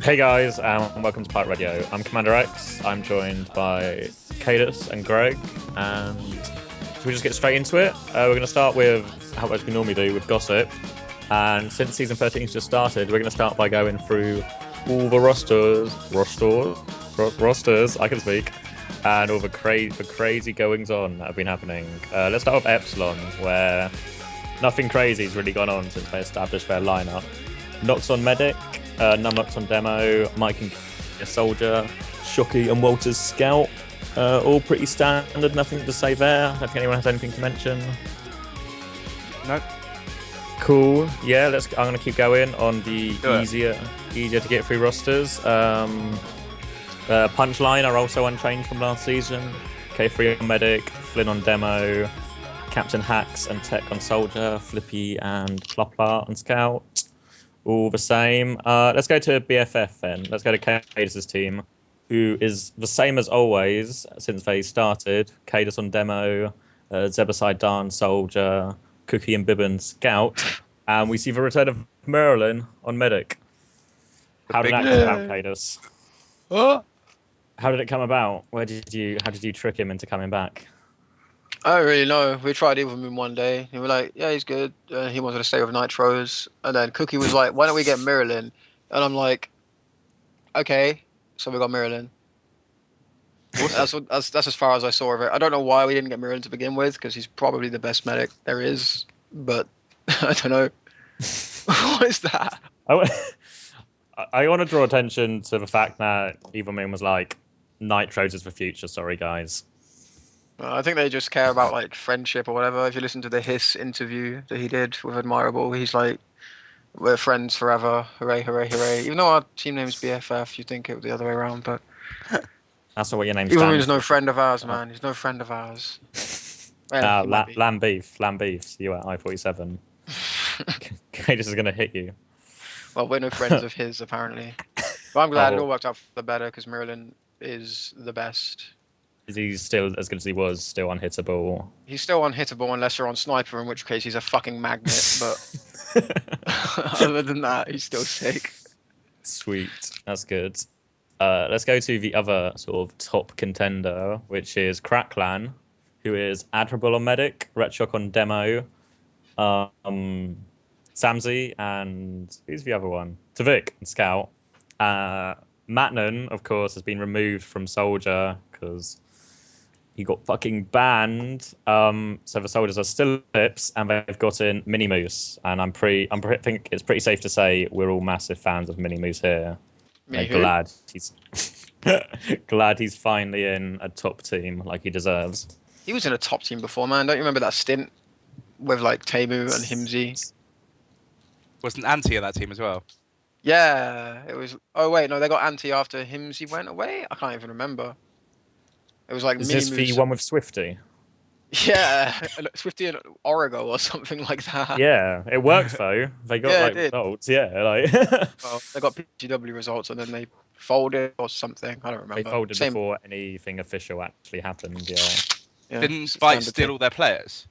Hey guys, and welcome to Pirate Radio. I'm Commander X. I'm joined by Cadus and Greg, and should we just get straight into it? We're going to start with how much we normally do with gossip, and since season 13 has just started, we're going to start by going through all the rosters, I can speak, and all the crazy goings on that have been happening. Let's start with Epsilon, where nothing crazy has really gone on since they established their lineup. Nox on Medic, Numnox on Demo, Mike and Soldier, Shocky and Walter's Scout. All pretty standard, nothing to say there. I don't think anyone has anything to mention. Nope. Cool. Yeah, I'm going to keep going on the easier to get through rosters. Punchline are also unchanged from last season. K3 on Medic, Flynn on Demo, Captain Hacks and Tech on Soldier, Flippy and Plopla on Scout. All the same. Let's go to BFF then. Let's go to Cadus' team, who is the same as always since they started. Cadus on Demo, Zebasai Dan Soldier, Cookie and Bibbin Scout, and we see the return of Merlin on Medic. How did that come about, Cadus? What? How did it come about? How did you trick him into coming back? I don't really know. We tried it with him one day. He was like, yeah, he's good. He wanted to stay with Nitros. And then Cookie was like, why don't we get Merlin? And I'm like, okay. So we got Merlin. That's as far as I saw of it. I don't know why we didn't get Merlin to begin with, because he's probably the best medic there is. But I don't know. What is that? I want to draw attention to the fact that Evilman was like, Nitros is the future, sorry guys. I think they just care about like friendship or whatever. If you listen to the Hiss interview that he did with Admirable, he's like, we're friends forever. Hooray, hooray, hooray. Even though our team name is BFF, you think it was the other way around, but... That's not what your name Even stands he's no friend of ours, man. He's no friend of ours. Well, Lamb Beef, you at I-47. Cadus is going to hit you. Well, we're no friends of his, apparently. But I'm glad it all worked out for the better, because Merlin is the best. Is he still as good as he was, still unhittable? He's still unhittable unless you're on Sniper, in which case he's a fucking magnet, but other than that, he's still sick. Sweet, that's good. Let's go to the other sort of top contender, which is Cracklan, who is admirable on Medic, Retshock on Demo, Samzy, and who's the other one? Tavik and Scout. matnuN, of course, has been removed from Soldier because he got fucking banned. So the Soldiers are still Lips, and they've gotten Mini Moose. And I think it's pretty safe to say we're all massive fans of Mini Moose here. Glad he's finally in a top team like he deserves. He was in a top team before, man. Don't you remember that stint with like Temu and Himsy? Wasn't Anti in that team as well? Yeah, it was. Oh wait, no, they got Anti after Himsy went away. I can't even remember. It was like Is this the one with Swifty? Yeah, Swifty and Origo or something like that. Yeah, it worked though. They got results. Yeah, like well, they got PGW results and then they folded or something. I don't remember. They folded before anything official actually happened. Yeah. Didn't Spike steal all their players?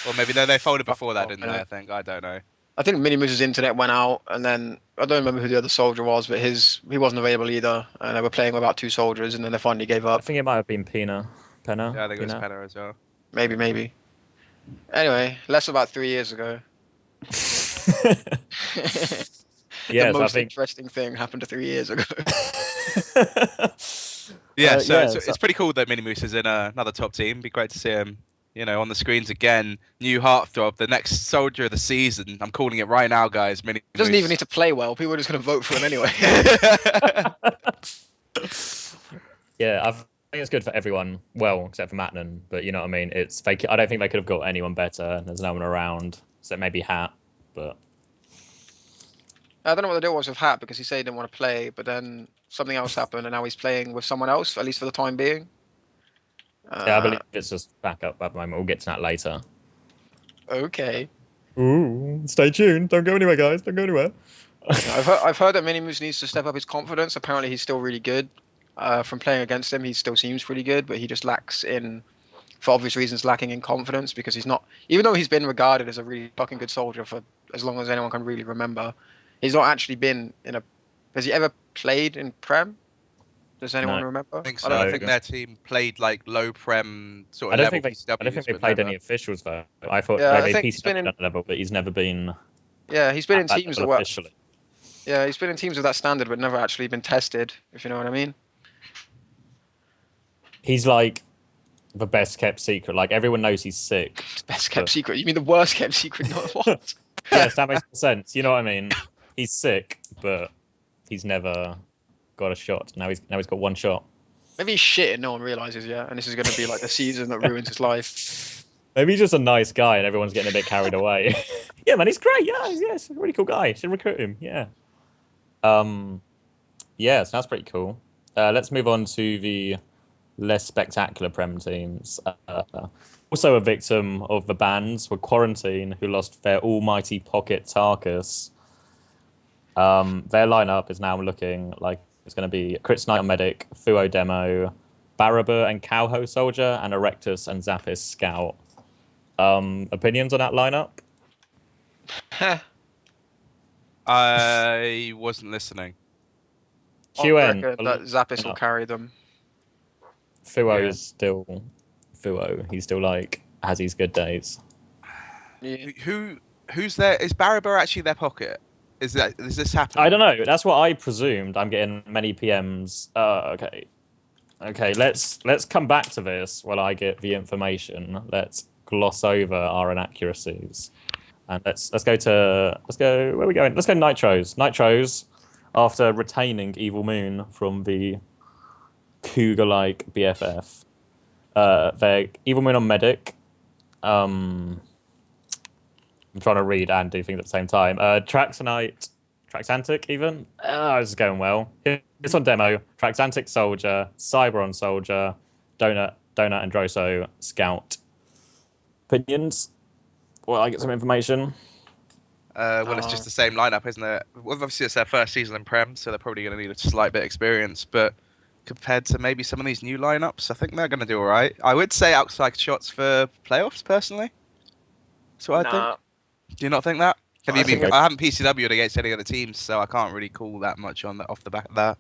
Or maybe they folded before that, didn't they? I think I don't know. I think Mini Moose's internet went out, and then I don't remember who the other soldier was, but he wasn't available either, and they were playing with about 2 soldiers, and then they finally gave up. I think it might have been Penna. Yeah, I think it was Penna as well. Maybe. Anyway, less about 3 years ago. Yeah, the most interesting thing happened 3 years ago. It's pretty cool that Mini Moose is in another top team. It'd be great to see him, on the screens again. New heartthrob, the next soldier of the season. I'm calling it right now, guys. Mini He doesn't even need to play well. People are just going to vote for him anyway. Yeah, I think it's good for everyone. Well, except for matnuN, but you know what I mean. I don't think they could have got anyone better. There's no one around, so maybe Hat, but I don't know what the deal was with Hat, because he said he didn't want to play, but then something else happened, and now he's playing with someone else, at least for the time being. Yeah, I believe it's just backup at the moment. We'll get to that later. Okay. Ooh, stay tuned. Don't go anywhere, guys. Don't go anywhere. I've heard that Mini Moose needs to step up his confidence. Apparently, he's still really good. From playing against him, he still seems pretty good, but he just lacks in, for obvious reasons, lacking in confidence, because he's not, even though he's been regarded as a really fucking good soldier for as long as anyone can really remember, he's not actually been in a Has he ever played in Prem? Does anyone No. remember? I think I so. don't I know. think their team played like low Prem sort I of don't level think they. PCWs, I don't think they but played never. any officials though. I thought Yeah, they I made think he's been PCW in. level, but he's never been Yeah, he's been in at that teams level that were. officially. Yeah, he's been in teams of that standard, but never actually been tested. If you know what I mean. He's like the best kept secret. Like everyone knows he's sick. Best kept But secret. You mean the worst kept secret? Not what? yes, that makes sense. You know what I mean? He's sick, but he's never got a shot. Now he's got one shot. Maybe he's shit and no one realizes yet, and this is going to be like the season that ruins his life. Maybe he's just a nice guy and everyone's getting a bit carried away. Yeah, man, he's great. Yeah, he's a really cool guy. Should recruit him. Yeah. Yeah, so that's pretty cool. Let's move on to the less spectacular Prem teams. Also a victim of the bans were Quarantine, who lost their almighty pocket Tarkus. Their lineup is now looking like it's going to be Crits Knight on Medic, Fuo Demo, Baraba and Cowho Soldier, and Erectus and Zappis Scout. Opinions on that lineup? I wasn't listening. I QN. reckon that Zappis will carry them. Fuo Yeah. is still Fuo. He's still like has his good days. Yeah. Who's there? Is Baraba actually their pocket? Is this happening? I don't know. That's what I presumed. I'm getting many PMs. Okay. Let's come back to this while I get the information. Let's gloss over our inaccuracies, and let's go. Where are we going? Let's go Nitros. Nitros, after retaining Evil Moon from the Cougar-like BFF, they're Evil Moon on Medic. I'm trying to read and do things at the same time. Traxantic even. This is going well. It's on demo. Traxantic Soldier, Cyber on Soldier, Donut and Droso Scout. Opinions? Well, I get some information. Well, it's just the same lineup, isn't it? Well, obviously, it's their first season in Prem, so they're probably going to need a slight bit of experience. But compared to maybe some of these new lineups, I think they're going to do all right. I would say outside shots for playoffs, personally. That's what I think. Do you not think that? I haven't PCW'd against any other teams, so I can't really call that much off the back of that.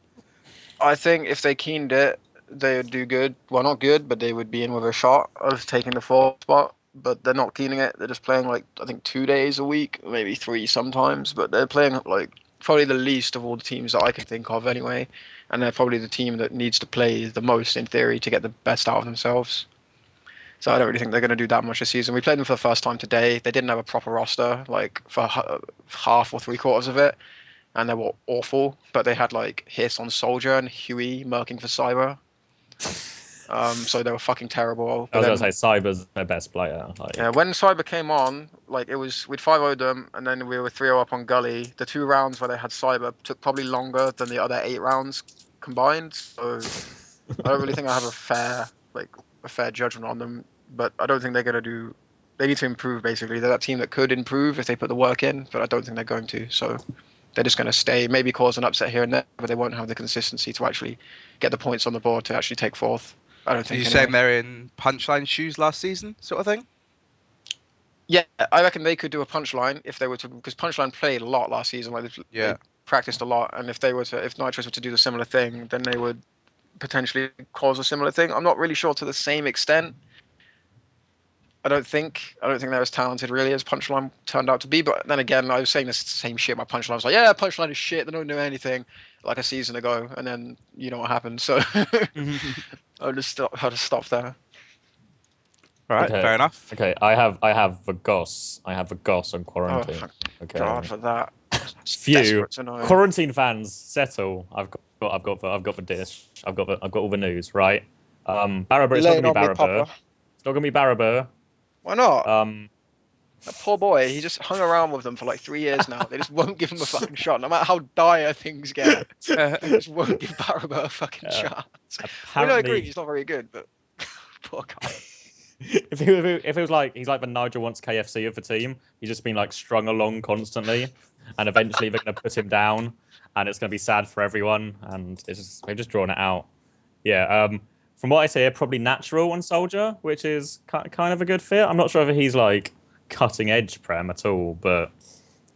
I think if they keened it, they would do good. Well, not good, but they would be in with a shot of taking the 4th spot. But they're not keening it. They're just playing like I think 2 days a week, maybe 3 sometimes. But they're playing like probably the least of all the teams that I can think of anyway. And they're probably the team that needs to play the most in theory to get the best out of themselves. So I don't really think they're going to do that much this season. We played them for the first time today. They didn't have a proper roster like for half or 3/4 of it. And they were awful, but they had like Hiss on Soldier and Huey murking for Cyber. So they were fucking terrible. I was going to say Cyber's their best player. Like. Yeah, when Cyber came on, like we'd 5-0'd them, and then we were 3-0 up on Gully. The 2 rounds where they had Cyber took probably longer than the other 8 rounds combined. So I don't really think I have a fair judgment on them. But I don't think they're gonna do. They need to improve. Basically, they're that team that could improve if they put the work in, but I don't think they're going to. So they're just going to stay, maybe cause an upset here and there, but they won't have the consistency to actually get the points on the board to actually take 4th. I don't think. Are you saying they're in Punchline shoes last season, sort of thing? Yeah, I reckon they could do a Punchline if they were to, because Punchline played a lot last season. Like they practiced a lot, and if Nitros were to do the similar thing, then they would potentially cause a similar thing. I'm not really sure to the same extent. I don't think they're as talented really as Punchline turned out to be. But then again, I was saying the same shit about Punchline. I was like, yeah, Punchline is shit. They don't do anything, like a season ago. And then you know what happened. So I'll just stop there. All right, okay. Fair enough. Okay, I have the Goss. I have the Goss on Quarantine. Oh, God, for that. Phew. Quarantine fans, settle. I've got the dish. I've got all the news, right? Baraba, it's not gonna be Baraba. It's not gonna be Baraba. Why not? That poor boy, he just hung around with them for like 3 years now. They just won't give him a fucking shot, no matter how dire things get. They just won't give Baraba a fucking shot. I mean, I agree, he's not very good, but poor guy. If it was like he's like the Nigel wants KFC of the team, he's just been like strung along constantly, and eventually they're gonna put him down, and it's gonna be sad for everyone, and they've just drawn it out. Yeah. From what I see, probably natural on Soldier, which is kind of a good fit. I'm not sure if he's like cutting edge Prem at all, but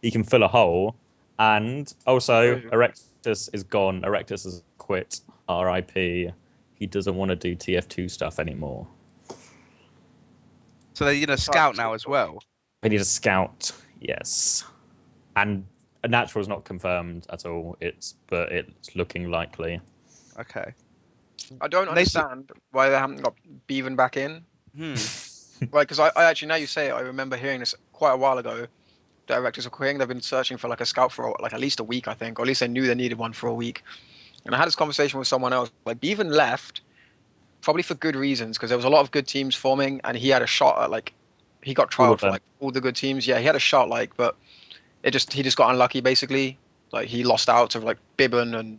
he can fill a hole. And also, Erectus Erectus is gone. Erectus has quit. RIP. He doesn't want to do TF2 stuff anymore. So they need a scout now as well. They need a scout, yes. And a natural is not confirmed at all. But it's looking likely. Okay. I don't understand why they haven't got Bevan back in. Right, because I actually, now you say it, I remember hearing this quite a while ago. The Erectors are quitting. They've been searching for like a scout for like at least a week, I think, or at least they knew they needed one for a week. And I had this conversation with someone else. Like Bevan left, probably for good reasons, because there was a lot of good teams forming, and he had a shot at like, he got trialed for like all the good teams. Yeah, he had a shot like, but he just got unlucky basically. Like he lost out to like Bibben and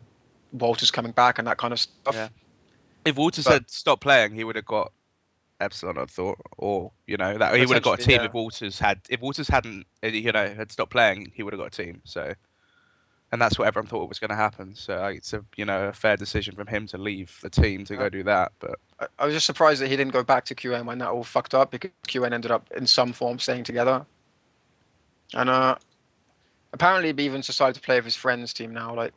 Walters coming back and that kind of stuff. Yeah. If Walters had stopped playing, he would have got Epsilon, I thought, or that he would have got a team. Yeah. If Walters hadn't had stopped playing, he would have got a team. So, and that's what everyone thought was going to happen. So it's a fair decision from him to leave the team to go do that. But I was just surprised that he didn't go back to QN when that all fucked up, because QN ended up in some form staying together. And apparently Bevan's decided to play with his friends team now. Like,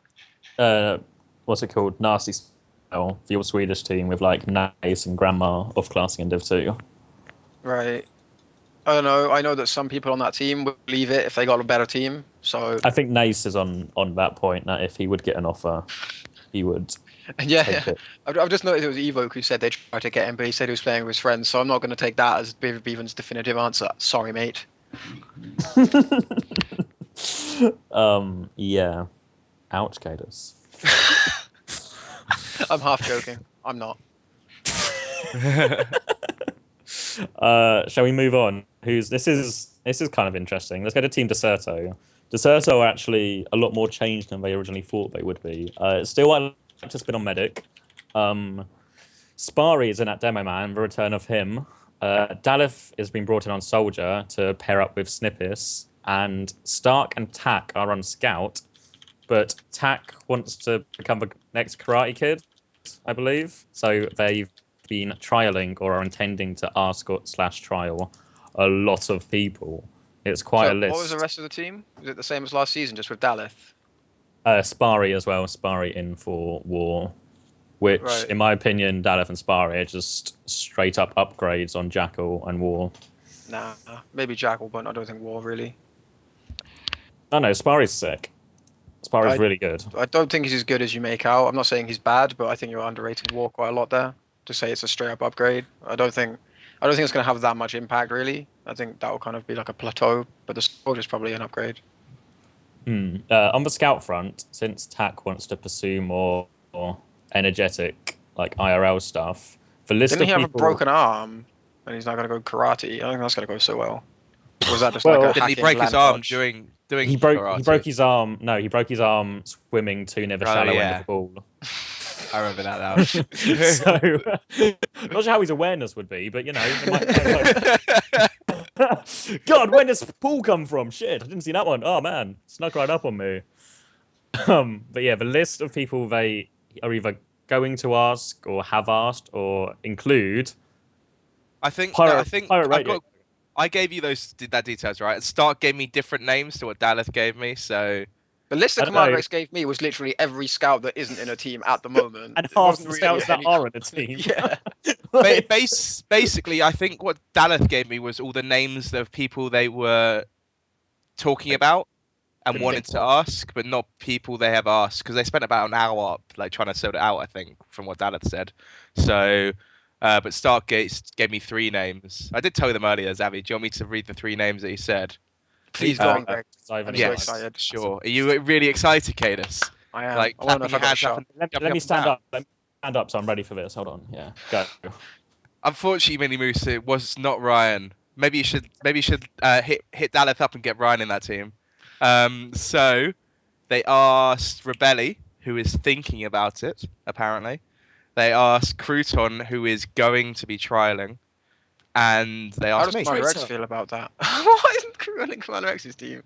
what's it called? Nasty Spell, the old Swedish team with like Nice and Grandma off classing in Div 2. Right. I don't know. I know that some people on that team would leave it if they got a better team. So I think Nace is on that point that if he would get an offer, he would. Yeah, I've just noticed it was Evoke who said they tried to get him, but he said he was playing with his friends. So I'm not going to take that as Bevan's definitive answer. Sorry, mate. Yeah. Ouch, Cadus. I'm half joking. I'm not. Shall we move on? This is kind of interesting. Let's go to Team Deserto. Deserto are actually a lot more changed than they originally thought they would be. Still, I like to spin on Medic. Spari is in at Demo Man, the return of him. Dalif has been brought in on Soldier to pair up with Snippis, and Stark and Tak are on Scout, but Tak wants to become the next Karate Kid, I believe. So they've been trialing or are intending to ask/trial a lot of people. It's quite a list. What was the rest of the team? Was it the same as last season, just with Dalith? Spari as well. Spari in for War, which, in my opinion, Dalith and Spari are just straight up upgrades on Jackal and War. Nah, maybe Jackal, but I don't think War really. No, Spari's sick. Spari's really good. I don't think he's as good as you make out. I'm not saying he's bad, but I think you're underrating War quite a lot there. To say it's a straight up upgrade, I don't think it's going to have that much impact really. I think that will kind of be like a plateau, but the Soldier's probably an upgrade. On the Scout front, since Tak wants to pursue more energetic, like IRL stuff, the list Didn't of he have people... a broken arm and he's not going to go karate? I think that's going to go so well. Or was that just Well, like a didn't he hacking break his land arm dodge? doing He broke karate? his arm. No, he broke his arm swimming too near the shallow end of the pool. I remember that now. So, not sure how his awareness would be, but God, where does pool come from? Shit, I didn't see that one. Oh man, snuck right up on me. But yeah, the list of people they are either going to ask or have asked or include. I think Pirate Radio. I gave you that details, right? Stark gave me different names to what Dallas gave me, so The list that Commander X gave me was literally every scout that isn't in a team at the moment. And half the scouts that are in a team. Yeah. Basically, I think what Dallas gave me was all the names of people they were talking about and wanted to ask, but not people they have asked, because they spent about an hour trying to sort it out, I think, from what Dallas said. So, but Stark gave me 3 names. I did tell them earlier, Zavi. Do you want me to read the 3 names that he said? Please go on, Greg. I'm so Yes, excited. sure. Are you really excited, Cadus? I am. Like, I want to know if I clapping your got a hands shot. up Let me stand up. Let me stand up so I'm ready for this. Hold on. Yeah, go. Unfortunately, Mini Moose, it was not Ryan. Maybe you should hit Daleth up and get Ryan in that team. So they asked Rebelli, who is thinking about it, apparently. They asked Crouton, who is going to be trialing. And they asked me. How does Commander X feel about that? Why isn't Crouton in Commander X's team?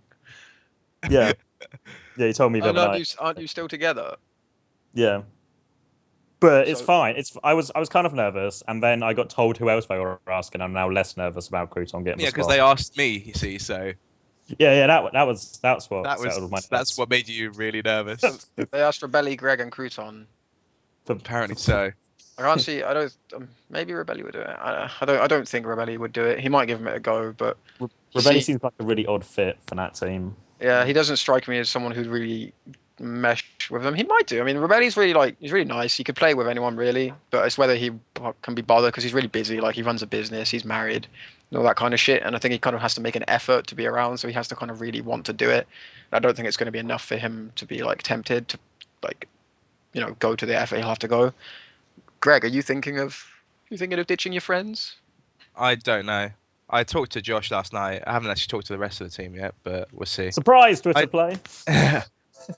Yeah. Yeah, you told me the other And night. aren't you still together? Yeah. But it's fine. I was kind of nervous, and then I got told who else they were asking. I'm now less nervous about Crouton getting the Yeah, because spot. they asked me, you see, so... Yeah, that's what That settled my was that's nerves. what made you really nervous. They asked Rebelli, Greg, and Crouton. Apparently so. I can't see. I don't. Maybe Rebelli would do it. I don't. I don't think Rebelli would do it. He might give him it a go, but Rebelli see, seems like a really odd fit for that team. yeah, he doesn't strike me as someone who'd really mesh with them. He might do. I mean, Rebelli's really he's really nice. He could play with anyone really, but it's whether he can be bothered because he's really busy. Like he runs a business, he's married, and all that kind of shit. And I think he kind of has to make an effort to be around, so he has to kind of really want to do it. I don't think it's going to be enough for him to be like tempted to like go to the effort he'll have to go. Greg, are you thinking of ditching your friends? I don't know. I talked to Josh last night. I haven't actually talked to the rest of the team yet, but we'll see. Surprise, Twitter play.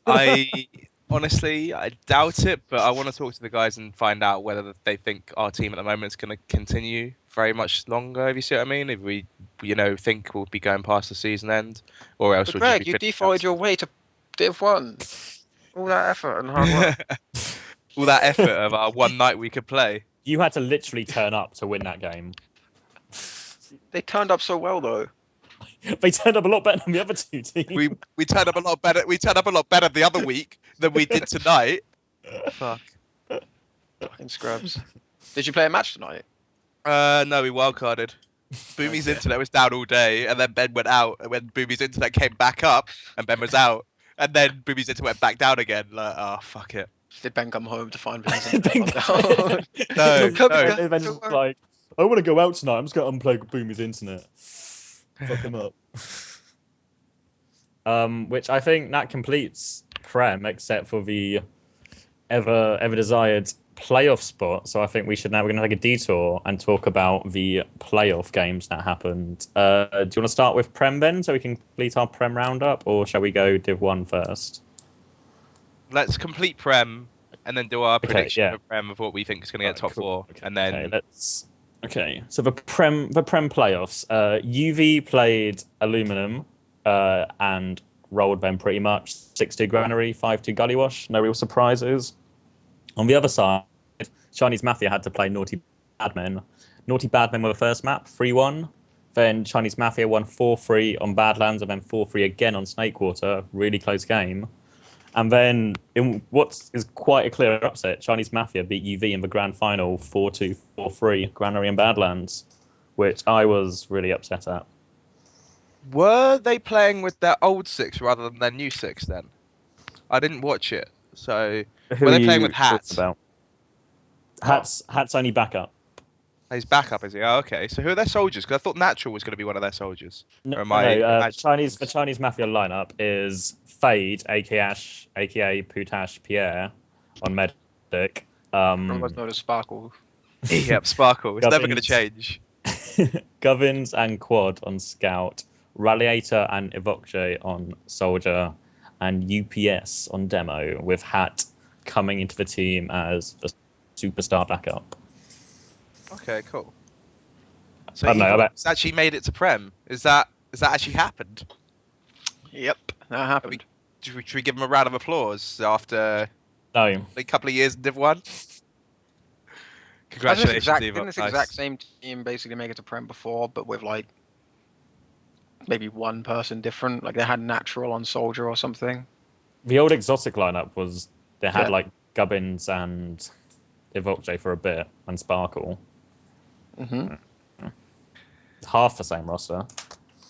I honestly, I doubt it, but I want to talk to the guys and find out whether they think our team at the moment is going to continue very much longer. If you see what I mean, if we, think we'll be going past the season end, or else But we'll Greg, just be you finishing defaulted your way to Div 1. All that effort and hard work. all that effort of our one night we could play. You had to literally turn up to win that game. They turned up so well though. They turned up a lot better than the other two teams. We turned up a lot better. We turned up a lot better the other week than we did tonight. Fuck. Fucking scrubs. Did you play a match tonight? No, we wildcarded. Boomy's internet was down all day, and then Ben went out. And when Boomy's internet came back up, and Ben was out, and then Boomy's internet went back down again. Like, oh fuck it. Did Ben come home to find Ben's Ben internet gone down? No, Come no. back, Ben's don't worry. like, I want to go out tonight. I'm just going to unplug Boomer's internet. Fuck him up. Which I think that completes Prem, except for the ever desired playoff spot. So I think we're going to take a detour and talk about the playoff games that happened. Do you want to start with Prem then, so we can complete our Prem roundup, or shall we go Div 1 first? Let's complete Prem, and then do our prediction yeah. of Prem of what we think is going to get top Cool. four, Okay, and then let's. Okay, so the Prem playoffs. UV played Aluminum and rolled them pretty much. 6-2 Granary, 5-2 Gullywash. No real surprises. On the other side, Chinese Mafia had to play Naughty Badmen. Naughty Badmen were the first map, 3-1. Then Chinese Mafia won 4-3 on Badlands, and then 4-3 again on Snakewater. Really close game. And then, in what is quite a clear upset, Chinese Mafia beat UV in the grand final 4-2, 4-3, Granary and Badlands, which I was really upset at. were they playing with their old six rather than their new six? Then I didn't watch it, so Who were are they playing you with Hats? talking about? Hats only backup. He's backup, is he? Oh, okay. So who are their soldiers? Because I thought Natural was going to be one of their soldiers. No, Or am I imagining the Chinese Mafia lineup is Fade, aka Putash Pierre, on Medic. Everyone's known as Sparkle. Yep, Sparkle. It's never going to Govins. change. Govins and Quad on Scout, Ralliator and Evokje on Soldier, and UPS on Demo, with Hat coming into the team as the superstar backup. Okay, cool. So I don't know, it's actually made it to Prem. Is that actually happened? Yep, that happened. Should we give him a round of applause after No, a couple of years in Div 1? Didn't Congratulations, Evo. this Nice. exact same team basically make it to Prem before, but with like maybe one person different? Like they had Natural on Soldier or something. the old exotic lineup was they had Yeah. like Gubbins and Evokje for a bit, and Sparkle. Mm-hmm. Half the same roster.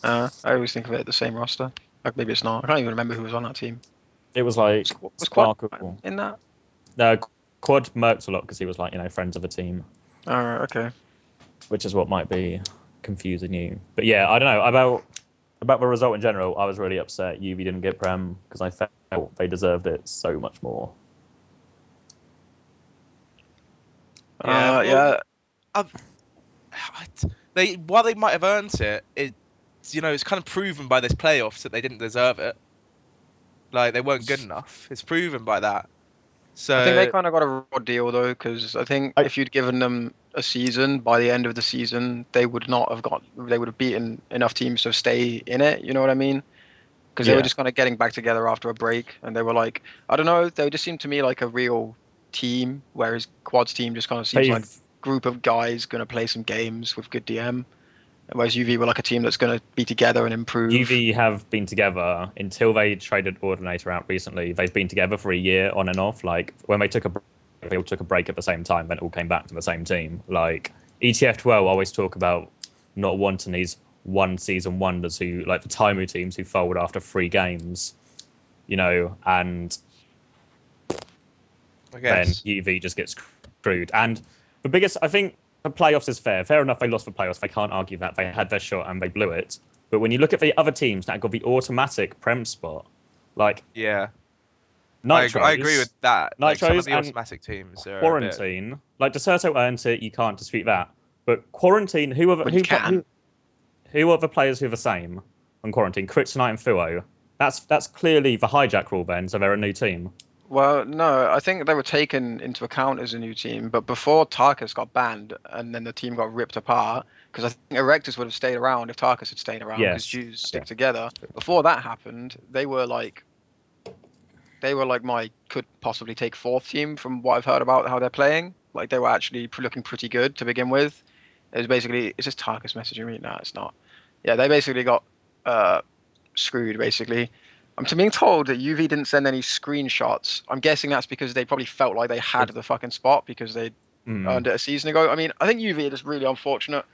I always think of it as the same roster. Like maybe it's not. I can't even remember who was on that team. It was like Was Quad Sparkle. in that? No, Quad murked a lot because he was like, friends of the team, Alright, okay. which is what might be confusing you. But yeah, I don't know about the result in general. I was really upset UV didn't get Prem because I felt they deserved it so much more. Yeah, Yeah. While they might have earned it, it's kind of proven by this playoffs that they didn't deserve it. Like they weren't good enough. It's proven by that. So I think they kind of got a raw deal though, because I think if you'd given them a season, by the end of the season, they would have beaten enough teams to stay in it. You know what I mean? Because they were just kind of getting back together after a break, and they were like, I don't know, they just seemed to me like a real team, whereas Quad's team just kind of seems like a group of guys going to play some games with good DM. Whereas UV were like a team that's going to be together and improve. UV have been together until they traded Ordinator out recently. They've been together for a year on and off. Like when they took a break, they all took a break at the same time, then it all came back to the same team. Like ETF12 always talk about not wanting these one season wonders who like the Taimu teams who fold after 3 games, you know, and then UV just gets screwed. And the biggest, I think, the playoffs is fair. Fair enough, they lost the playoffs. They can't argue that. They had their shot and they blew it. But when you look at the other teams that got the automatic Prem spot, like Nitros, I agree with that. Like some of Nitros the automatic teams are Quarantine, like Deserto earned it, you can't dispute that. But Quarantine, who are the players who are the same on Quarantine? Kryptonite and Fuo. That's clearly the hijack rule then, so they're a new team. Well, no, I think they were taken into account as a new team, but before Tarkus got banned and then the team got ripped apart, because I think Erectus would have stayed around if Tarkus had stayed around, because Jews stick together. Before that happened, they were like my could possibly take 4th team from what I've heard about how they're playing. Like they were actually looking pretty good to begin with. It was basically, it's just Tarkus messaging me. No, it's not. Yeah, they basically got screwed basically. I'm being told that UV didn't send any screenshots. I'm guessing that's because they probably felt like they had the fucking spot because they earned it a season ago. I mean, I think UV is really unfortunate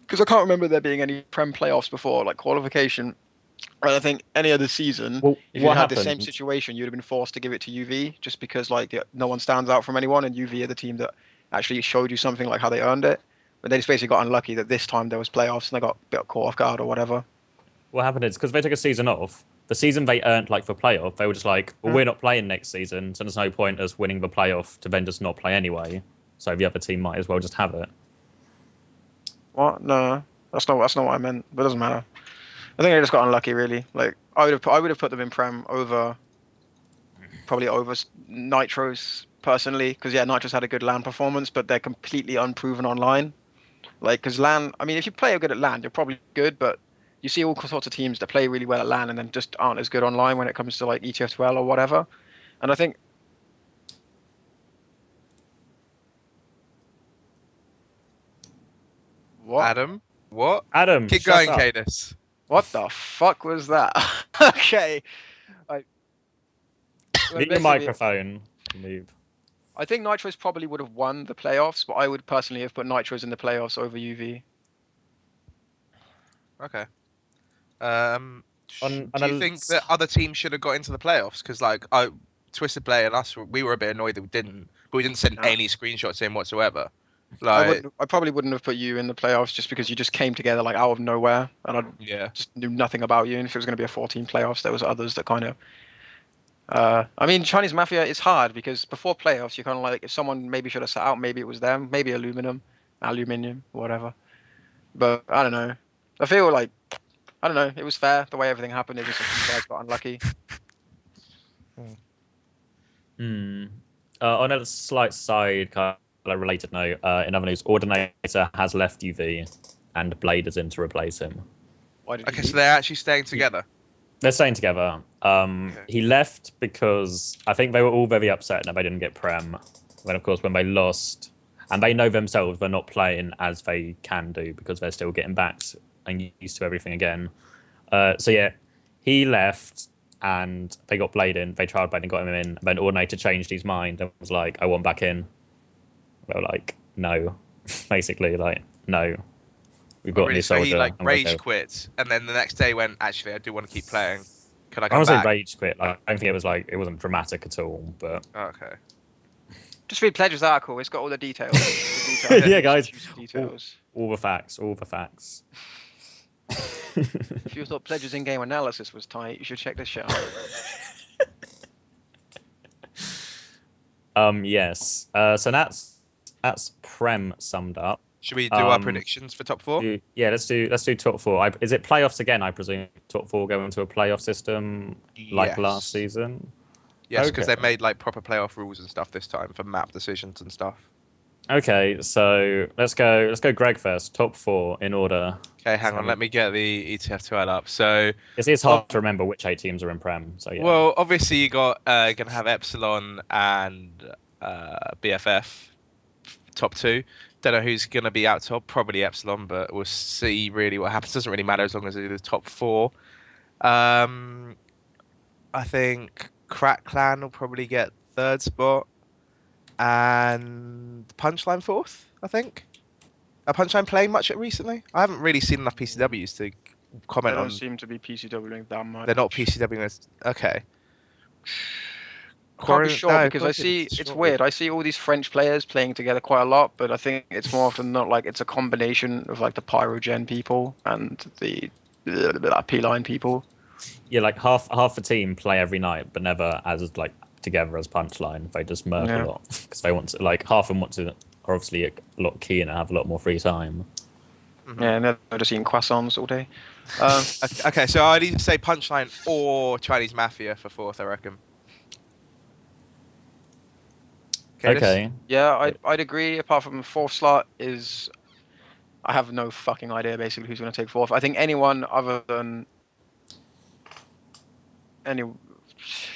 because I can't remember there being any Prem playoffs before, like qualification. And I think any other season, if you had the same situation, you'd have been forced to give it to UV just because like no one stands out from anyone, and UV are the team that actually showed you something like how they earned it. But they just basically got unlucky that this time there was playoffs and they got a bit caught off guard or whatever. What happened is because they took a season off. The season they earned like for playoff, they were just like, well, we're not playing next season, so there's no point us winning the playoff to then just not play anyway. So the other team might as well just have it. What? No, that's not what I meant. But it doesn't matter. I think they just got unlucky, really. Like I would have put them in Prem probably over Nitros personally, because yeah, Nitros had a good LAN performance, but they're completely unproven online. Like because LAN, I mean, if you play good at LAN, you're probably good, but you see all sorts of teams that play really well at LAN and then just aren't as good online when it comes to like ETF2L or whatever. And I think what? Adam? What? Adam, keep going, Cadus. What the fuck was that? Okay. Mute your microphone, noob. I think Nitros probably would have won the playoffs, but I would personally have put Nitros in the playoffs over UV. Okay. Do you think that other teams should have got into the playoffs? Because like Twisted Play and us, we were a bit annoyed that we didn't, but we didn't send any screenshots in whatsoever. Like, I probably wouldn't have put you in the playoffs just because you just came together like out of nowhere, and I just knew nothing about you. And if it was going to be a 14 playoffs, there was others that kind of. I mean, Chinese Mafia is hard because before playoffs, you're kind of like, if someone maybe should have sat out, maybe it was them, maybe aluminium, whatever. But I don't know. I feel like, I don't know, it was fair the way everything happened. It just you guys got unlucky. On a slight side, kind of related note, in other news, Ordinator has left UV and Blade is in to replace him. Okay, so they're actually staying together? They're staying together. He left because I think they were all very upset that they didn't get Prem. Then, of course, when they lost, and they know themselves they're not playing as they can do because they're still getting back and used to everything again. So yeah, he left and they got Blade in. They tried Blade and got him in. Then Ordinator changed his mind and was like, I want back in. They were like, no. Basically, like, no. We've got a new soldier. So he like rage quit, and then the next day went, actually, I do want to keep playing. Can I come back? I won't say rage quit. Like, I don't think it was like, it wasn't dramatic at all, but... Okay. Just read Pledge's article. It's got all the details. Yeah, guys. All the facts. If you thought Pledge's in-game analysis was tight, you should check this shit out. Yes. So that's Prem summed up. Should we do our predictions for top 4? Yeah, let's do top 4. Is it playoffs again? I presume top 4 go into a playoff system like last season. Yes, because they made like proper playoff rules and stuff this time for map decisions and stuff. Okay, so let's go Greg first. Top 4 in order. Okay, hang on. Let me get the ETF2L up. So it's hard to remember which 8 teams are in Prem. So yeah. Well, obviously you got gonna have Epsilon and BFF top 2. Don't know who's going to be out top. Probably Epsilon, but we'll see really what happens. Doesn't really matter as long as they do the top 4. I think Crack Clan will probably get 3rd spot, and Punchline 4th. I think. Are Punchline playing much recently? I haven't really seen enough PCWs to They comment don't on. seem to be PCWing that much. They're not PCWing. Okay. Can't be sure because I Quarantine, see it's weird. I see all these French players playing together quite a lot, but I think it's more often not like it's a combination of like the Pyrogen people and the P-line people. Yeah, like half the team play every night, but never as like together as Punchline. They just murk Yeah. a lot because they want to. Like half of them want to. Are obviously a lot keen and have a lot more free time. Yeah, and they're just eating croissants all day. Okay, so I'd either say Punchline or Chinese Mafia for 4th, I reckon. Okay. Yeah, I'd agree. Apart from 4th slot is, I have no fucking idea basically who's going to take 4th. I think anyone other than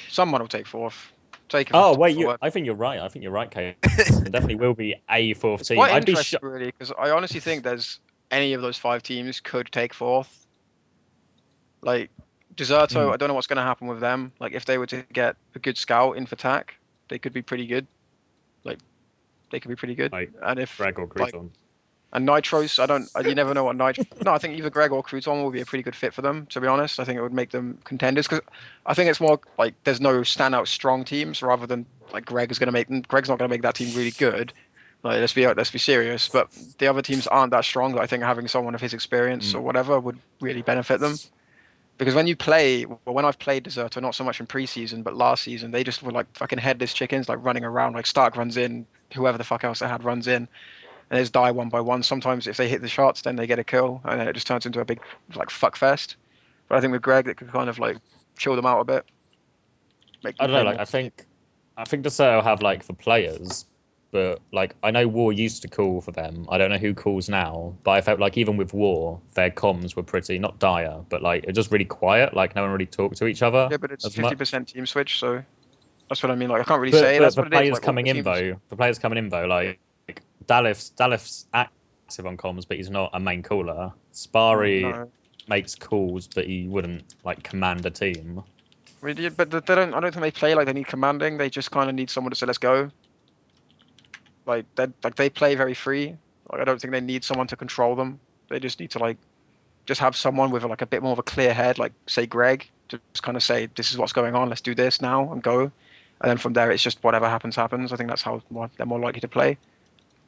someone will take 4th. Take it. Oh wait, I think you're right. I think you're right, Kate. There definitely will be a 4th It's team. quite I'd be interesting, really, because I honestly think there's any of those 5 teams could take 4th. Like Deserto, I don't know what's going to happen with them. Like if they were to get a good scout in for TAC, they could be pretty good. Like they could be pretty good. Like And if Greg or like, Crouton. and Nitros, you never know what Nitro. No, I think either Greg or Crouton will be a pretty good fit for them. To be honest, I think it would make them contenders because I think it's more like there's no standout strong teams rather than like Greg is going to make them. Greg's not going to make that team really good. Like let's be serious. But the other teams aren't that strong. I think having someone of his experience or whatever would really benefit them. Because when you play, well, when I've played Deserter, not so much in preseason, but last season, they just were like fucking headless chickens, like running around. Like Stark runs in, whoever the fuck else they had runs in, and they just die one by one. Sometimes if they hit the shots, then they get a kill, and then it just turns into a big like fuck fest. But I think with Greg, it could kind of like chill them out a bit. Make I them don't know. play Like more. I think Deserto have like the players, but like I know War used to call for them. I don't know who calls now, but I felt like even with War, their comms were pretty not dire, but like it was just really quiet. Like no one really talked to each other Yeah, but it's as 50% much. Team switch, so that's what I mean. Like I can't really But say that's the what it is. players Like all coming the in teams. though, like Dalif's active on comms, but he's not a main caller. Spari No. makes calls, but he wouldn't like command a team. But they don't. I don't think they play like they need commanding. They just kind of need someone to say, "Let's go." They play very free. Like I don't think they need someone to control them. They just need to like just have someone with like a bit more of a clear head, like say Greg, to just kind of say, "This is what's going on. Let's do this now and go." And then from there, it's just whatever happens, happens. I think that's how they're more likely to play,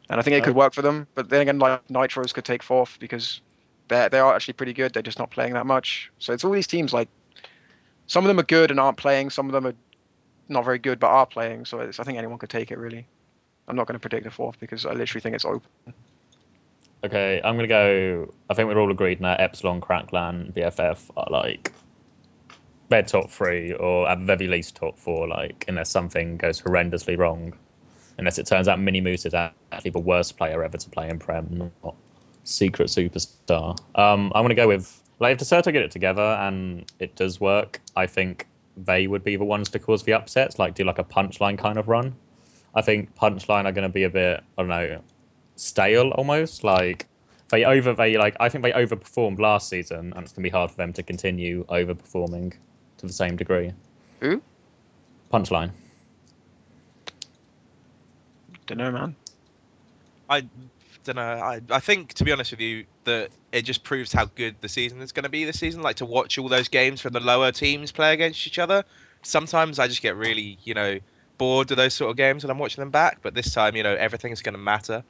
and I think it could work for them. But then again, like Nitros could take 4th because they are actually pretty good. They're just not playing that much. So it's all these teams like some of them are good and aren't playing. Some of them are not very good but are playing. So I think anyone could take it really. I'm not going to predict a 4th because I literally think it's open. Okay, I'm gonna go. I think we're all agreed now. Epsilon, Crackland, BFF are like they're top 3 or at the very least top 4. Like unless something goes horrendously wrong, unless it turns out Mini Moose is actually the worst player ever to play in Prem, not secret superstar. I'm gonna go with like if Deserto get it together and it does work, I think they would be the ones to cause the upsets. Like do like a Punchline kind of run. I think Punchline are going to be a bit, I don't know, stale almost. Like I think they overperformed last season, and it's going to be hard for them to continue overperforming to the same degree. Who? Punchline. Don't know, man. I don't know. I think, to be honest with you, that it just proves how good the season is going to be this season. Like to watch all those games from the lower teams play against each other. Sometimes I just get really, bored of those sort of games when I'm watching them back. But this time, everything's going to matter.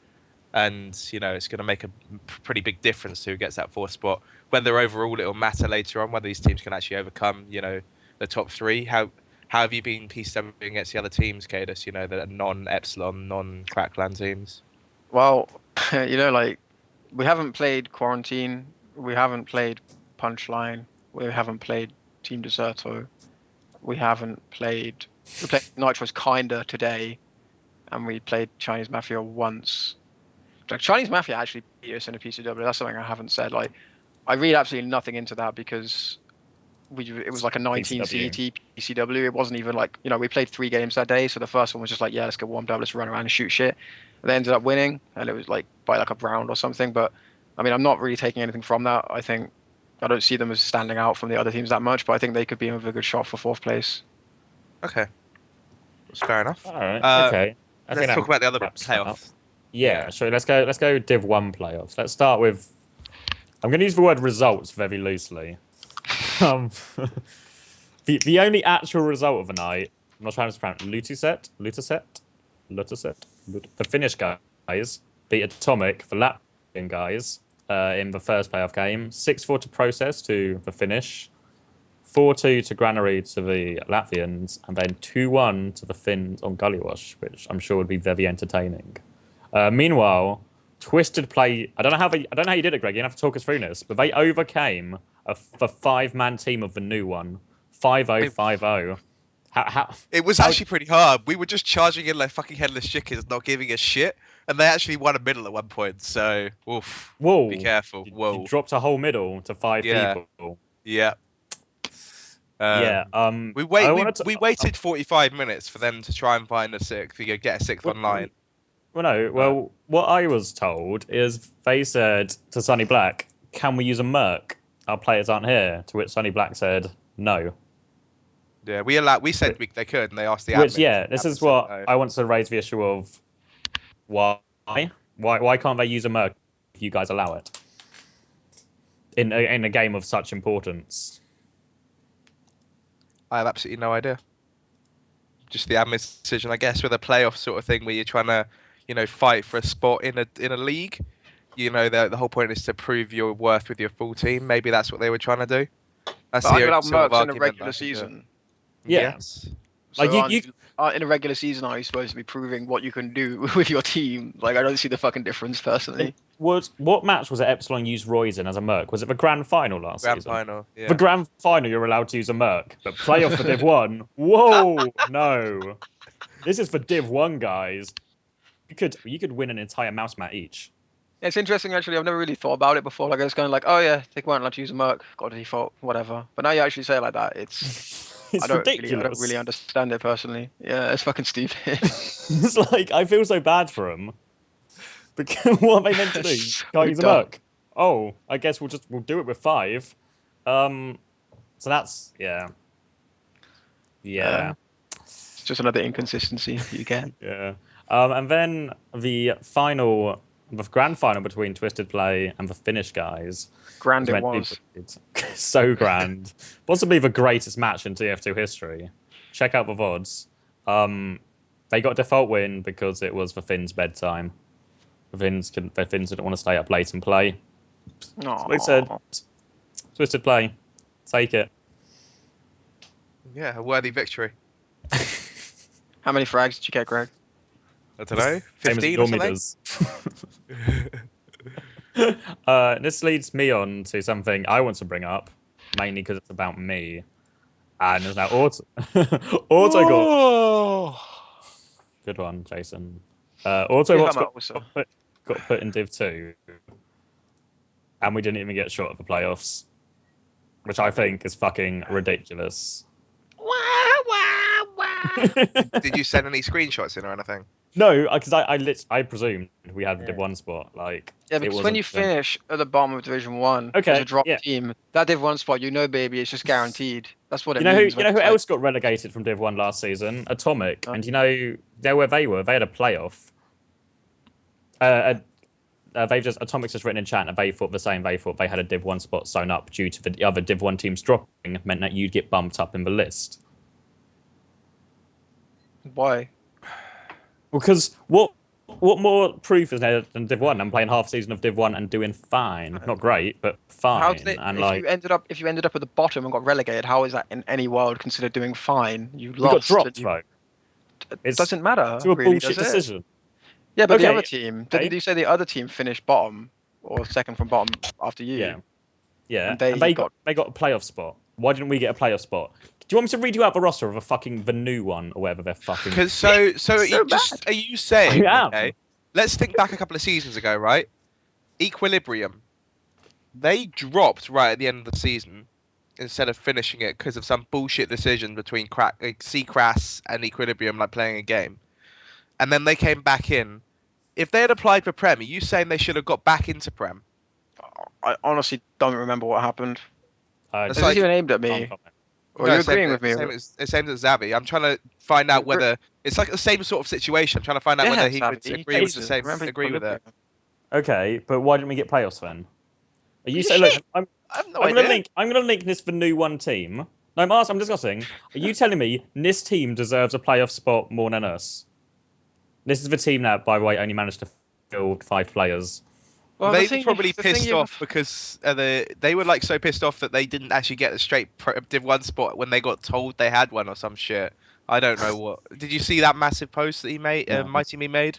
And, it's going to make a pretty big difference to who gets that 4th spot. Whether overall it'll matter later on, whether these teams can actually overcome, the top 3. How have you been PCWing against the other teams, Cadus, that are non-Epsilon, non-Crackland teams? Well, like we haven't played Quarantine, we haven't played Punchline, we haven't played Team Deserto, we played Nitro's kinda today, and we played Chinese Mafia once. Like Chinese Mafia actually beat us in a PCW. That's something I haven't said. Like I read absolutely nothing into that because it was like a 19 PCW. CET PCW. It wasn't even like, we played 3 games that day. So the first one was just like, yeah, let's get warmed up, let's run around and shoot shit. And they ended up winning, and it was like by like a round or something. But I mean, I'm not really taking anything from that. I don't see them as standing out from the other teams that much, but I think they could be in with a good shot for 4th place. Okay, that's fair enough. All right. Okay. I think Let's that talk about the other wraps that up. playoffs. Yeah, sure. Let's go Div 1 playoffs. Let's start with. I'm going to use the word results very loosely. The only actual result of the night, I'm not trying to pronounce Lutaset. The Finnish guys beat Atomic, the Latvian guys, in the first playoff game. 6-4 to Process to the Finnish, 4-2 to Granary to the Latvians, and then 2-1 to the Finns on Gullywash, which I'm sure would be very entertaining. Meanwhile, Twisted Play. I don't know how you did it, Greg. You have to talk us through this, but they overcame the 5-man team of the new one, 5-0, 5-0. How? It was actually pretty hard. We were just charging in like fucking headless chickens, not giving a shit, and they actually won a middle at one point. So, oof. Whoa! Be careful. Whoa! You dropped a whole middle to 5 people. Yeah. We waited 45 minutes for them to try and find a 6th. You get a 6th online. Well, no. Well, what I was told is they said to Sonny Black, "Can we use a Merc? Our players aren't here." To which Sonny Black said, "No." Yeah, we said they could, and they asked the admin. This is what I want to raise the issue of. Why can't they use a Merc if you guys allow it in a game of such importance? I have absolutely no idea. Just the admin decision, I guess, with a playoff sort of thing where you're trying to, fight for a spot in a league. The whole point is to prove your worth with your full team. Maybe that's what they were trying to do. That's But the I could have only Mercs in a regular season. Yeah. Yes. So in a regular season, are you supposed to be proving what you can do with your team? Like, I don't see the fucking difference personally. What match was it Epsilon used Roy's in as a Merc? Was it the grand final last season? Grand final, yeah. The grand final, you're allowed to use a Merc, but playoff for Div 1? Whoa, no. This is for Div 1, guys. You could win an entire mouse mat each. It's interesting, actually. I've never really thought about it before. Like, I was kind of like, oh yeah, they weren't allowed to use a Merc. Got a default, whatever. But now you actually say it like that, it's ridiculous. I don't really understand it personally. Yeah, it's fucking stupid. It's like, I feel so bad for them. Because what are they meant to do? Can't use a Merc. Oh, I guess we'll do it with 5. So that's yeah. It's just another inconsistency you get. Yeah. And then the grand final between Twisted Play and the Finnish guys. Grand it was. It's so grand. Possibly the greatest match in TF2 history. Check out the VODs. They got a default win because it was the Finns' bedtime. The Finns didn't want to stay up late and play. So they said, Twisted Play, take it. Yeah, a worthy victory. How many frags did you get, Greg? I don't know, 15 or something? This leads me on to something I want to bring up, mainly because it's about me. And there's now Auto got... Good one, Jason. Autobots got put in Div 2. And we didn't even get shot at the playoffs. Which I think is fucking ridiculous. Did you send any screenshots in or anything? No, because I presumed we had the Div 1 spot. Like, yeah, because when you finish at the bottom of Division 1 as a drop team, that Div 1 spot, baby, it's just guaranteed. That's what it means. You know who else got relegated from Div 1 last season? Atomic. Oh. And they're where they were. They had a playoff. Atomic's just written in chat, and they thought the same. They thought they had a Div 1 spot sewn up due to the other Div 1 teams dropping, meant that you'd get bumped up in the list. Why? Because what more proof is there than Div 1? I'm playing half season of Div 1 and doing fine. Not great, but fine. If you ended up at the bottom and got relegated, how is that in any world considered doing fine? You got lost. dropped, though. It doesn't matter. It's a bullshit decision. Yeah, but the other team, did you say the other team finished bottom or second from bottom after you? Yeah. And they got a playoff spot. Why didn't we get a playoff spot? Do you want me to read you out the roster of the new one or whatever they're fucking? Because are you saying? Okay, let's think back a couple of seasons ago, right? Equilibrium, they dropped right at the end of the season, instead of finishing it because of some bullshit decision between Seacrass and Equilibrium, like playing a game. And then they came back in. If they had applied for Prem, are you saying they should have got back into Prem? I honestly don't remember what happened. It's Is like- this even aimed at me? Or are you agreeing with me? It's aimed at Zavi. I'm trying to find out whether it's like the same sort of situation. I'm trying to find out whether he would agree with the same. Agree with it. Okay, but why didn't we get playoffs then? Are you saying? Shit. Look, I'm I have no gonna idea. link. I'm gonna link this for new one team. No, I'm discussing. Are you telling me this team deserves a playoff spot more than us? This is the team that, by the way, only managed to field 5 players. Well, they were probably pissed off because they were like so pissed off that they didn't actually get a straight Div 1 spot when they got told they had one or some shit. I don't know what. Did you see that massive post that he made? No. Mighty Me made.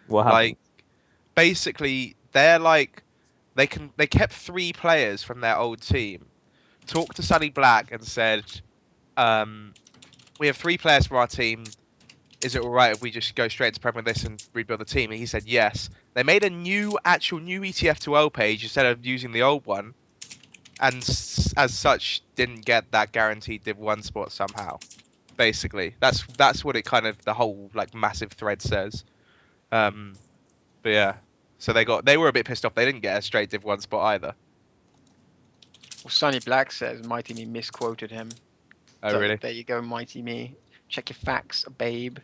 What happened? Like, basically, they're like they kept 3 players from their old team, talked to Sunny Black and said, "We have 3 players for our team. Is it alright if we just go straight to Prem with this and rebuild the team?" And he said yes. They made a actual new ETF2L page instead of using the old one, and as such didn't get that guaranteed Div 1 spot somehow. Basically, that's what it kind of the whole like massive thread says. But yeah, so they were a bit pissed off. They didn't get a straight Div 1 spot either. Well, Sunny Black says Mighty Me misquoted him. Oh So, really? There you go, Mighty Me. Check your facts, babe.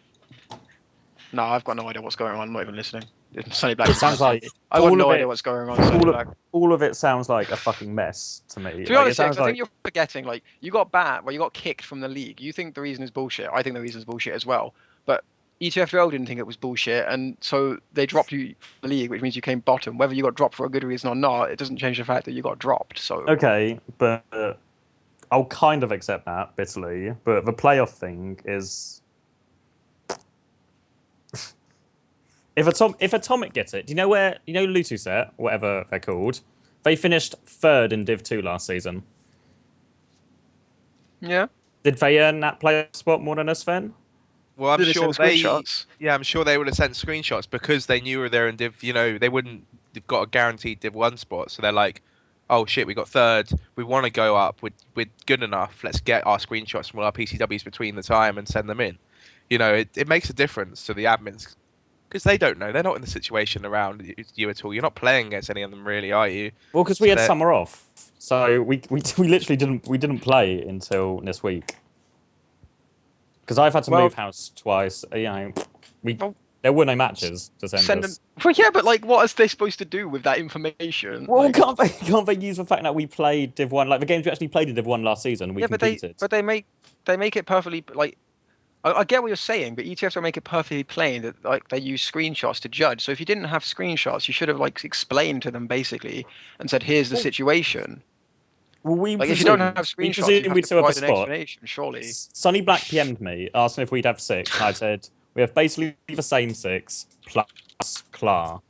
No, I've got no idea what's going on. I'm not even listening. Sunny Black. It sounds like I got no idea what's going on. Sunny Black. all of it sounds like a fucking mess to me. To be honest, I think you're forgetting. Like, you got you got kicked from the league. You think the reason is bullshit. I think the reason is bullshit as well. But ETF2L didn't think it was bullshit, and so they dropped you from the league, which means you came bottom. Whether you got dropped for a good reason or not, it doesn't change the fact that you got dropped. So okay, but I'll kind of accept that bitterly. But the playoff thing is. If Atomic gets it, do you know where Lutuset, whatever they're called, they finished 3rd in Div 2 last season. yeah. Did they earn that playoff spot more than us then? Well, I'm Did they sure send they. screenshots? Yeah, I'm sure they would have sent screenshots because they knew they're in Div. You know, they wouldn't have got a guaranteed Div 1 spot, so they're like, "Oh shit, we got 3rd. We want to go up. We're good enough. Let's get our screenshots from all our PCWs between the time and send them in." You know, it makes a difference to the admins because they don't know. They're not in the situation around you at all. You're not playing against any of them, really, are you? Well, because we had summer off, so we literally didn't play until this week. Because I've had to move house twice. You know, there were no matches to send us. Well, yeah, but like, what are they supposed to do with that information? Well, like, can't they use the fact that we played Div 1, like the games we actually played in Div 1 last season, we competed. But they make it perfectly like. I get what you're saying, but ETFs will make it perfectly plain that like they use screenshots to judge. So if you didn't have screenshots, you should have like explained to them basically and said, "Here's the situation." Well, If you don't have screenshots, you have to provide an explanation. Surely. Sunny Black PM'd me asking if we'd have 6. And I said we have basically the same 6 plus Klar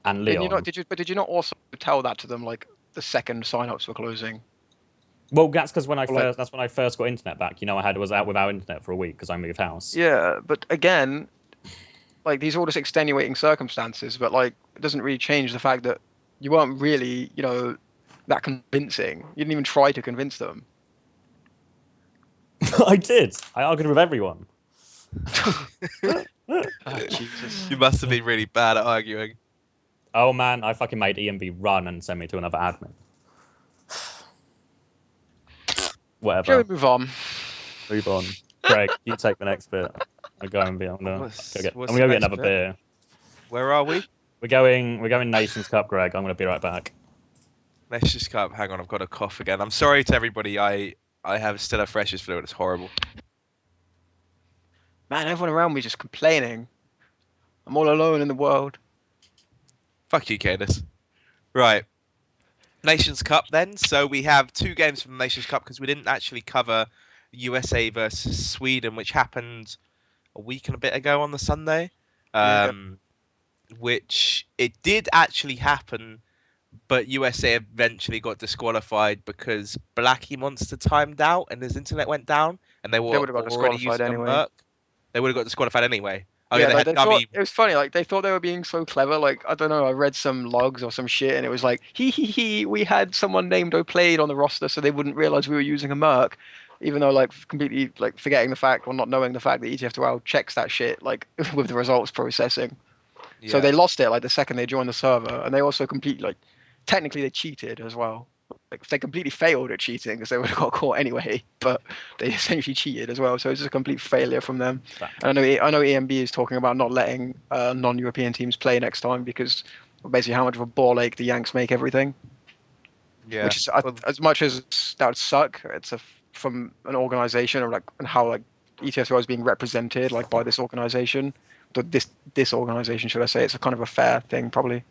and Leon. Did you not also tell that to them like the second sign-ups were closing? Well, that's because when I first got internet back. You know, I was out without internet for a week because I moved house. Yeah, but again, like these are all just extenuating circumstances. But like, it doesn't really change the fact that you weren't really, that convincing. You didn't even try to convince them. I did. I argued with everyone. Oh, Jesus. You must have been really bad at arguing. Oh man, I fucking made EMB run and send me to another admin. Whatever. Shall we move on? Move on. Greg, you take the next bit. I'm going to go get another beer. Where are we? We're going Nations Cup, Greg. I'm going to be right back. Nations Cup. Hang on, I've got a cough again. I'm sorry to everybody. I have still a freshest flu. It's horrible. Man, everyone around me just complaining. I'm all alone in the world. Fuck you, Cadus. Right. Nations Cup then. So we have 2 games from the Nations Cup because we didn't actually cover USA versus Sweden, which happened a week and a bit ago on the Sunday. Which it did actually happen, but USA eventually got disqualified because Blackie Monster timed out and his internet went down, and they would have got disqualified anyway. They would have got disqualified anyway. I mean, Yeah, they like had they thought dummy. it was funny. Like they thought they were being so clever. Like I don't know, I read some logs or some shit, and it was like, he, we had someone named O'Played on the roster, so they wouldn't realize we were using a Merc, even though like completely like forgetting the fact or not knowing the fact that ETF2L checks that shit like with the results processing. So Yeah. they lost it like the second they joined the server, and they also completely like technically they cheated as well. Like they completely failed at cheating because they would have got caught anyway, but they essentially cheated as well. So it's just a complete failure from them. And I know EMB is talking about not letting non-European teams play next time because basically how much of a ball ache the Yanks make everything. Yeah. Which is Well, as much as that would suck. It's from an organization or like and how like ETSO is being represented like by this organization. This organization, should I say? It's a kind of a fair thing, probably.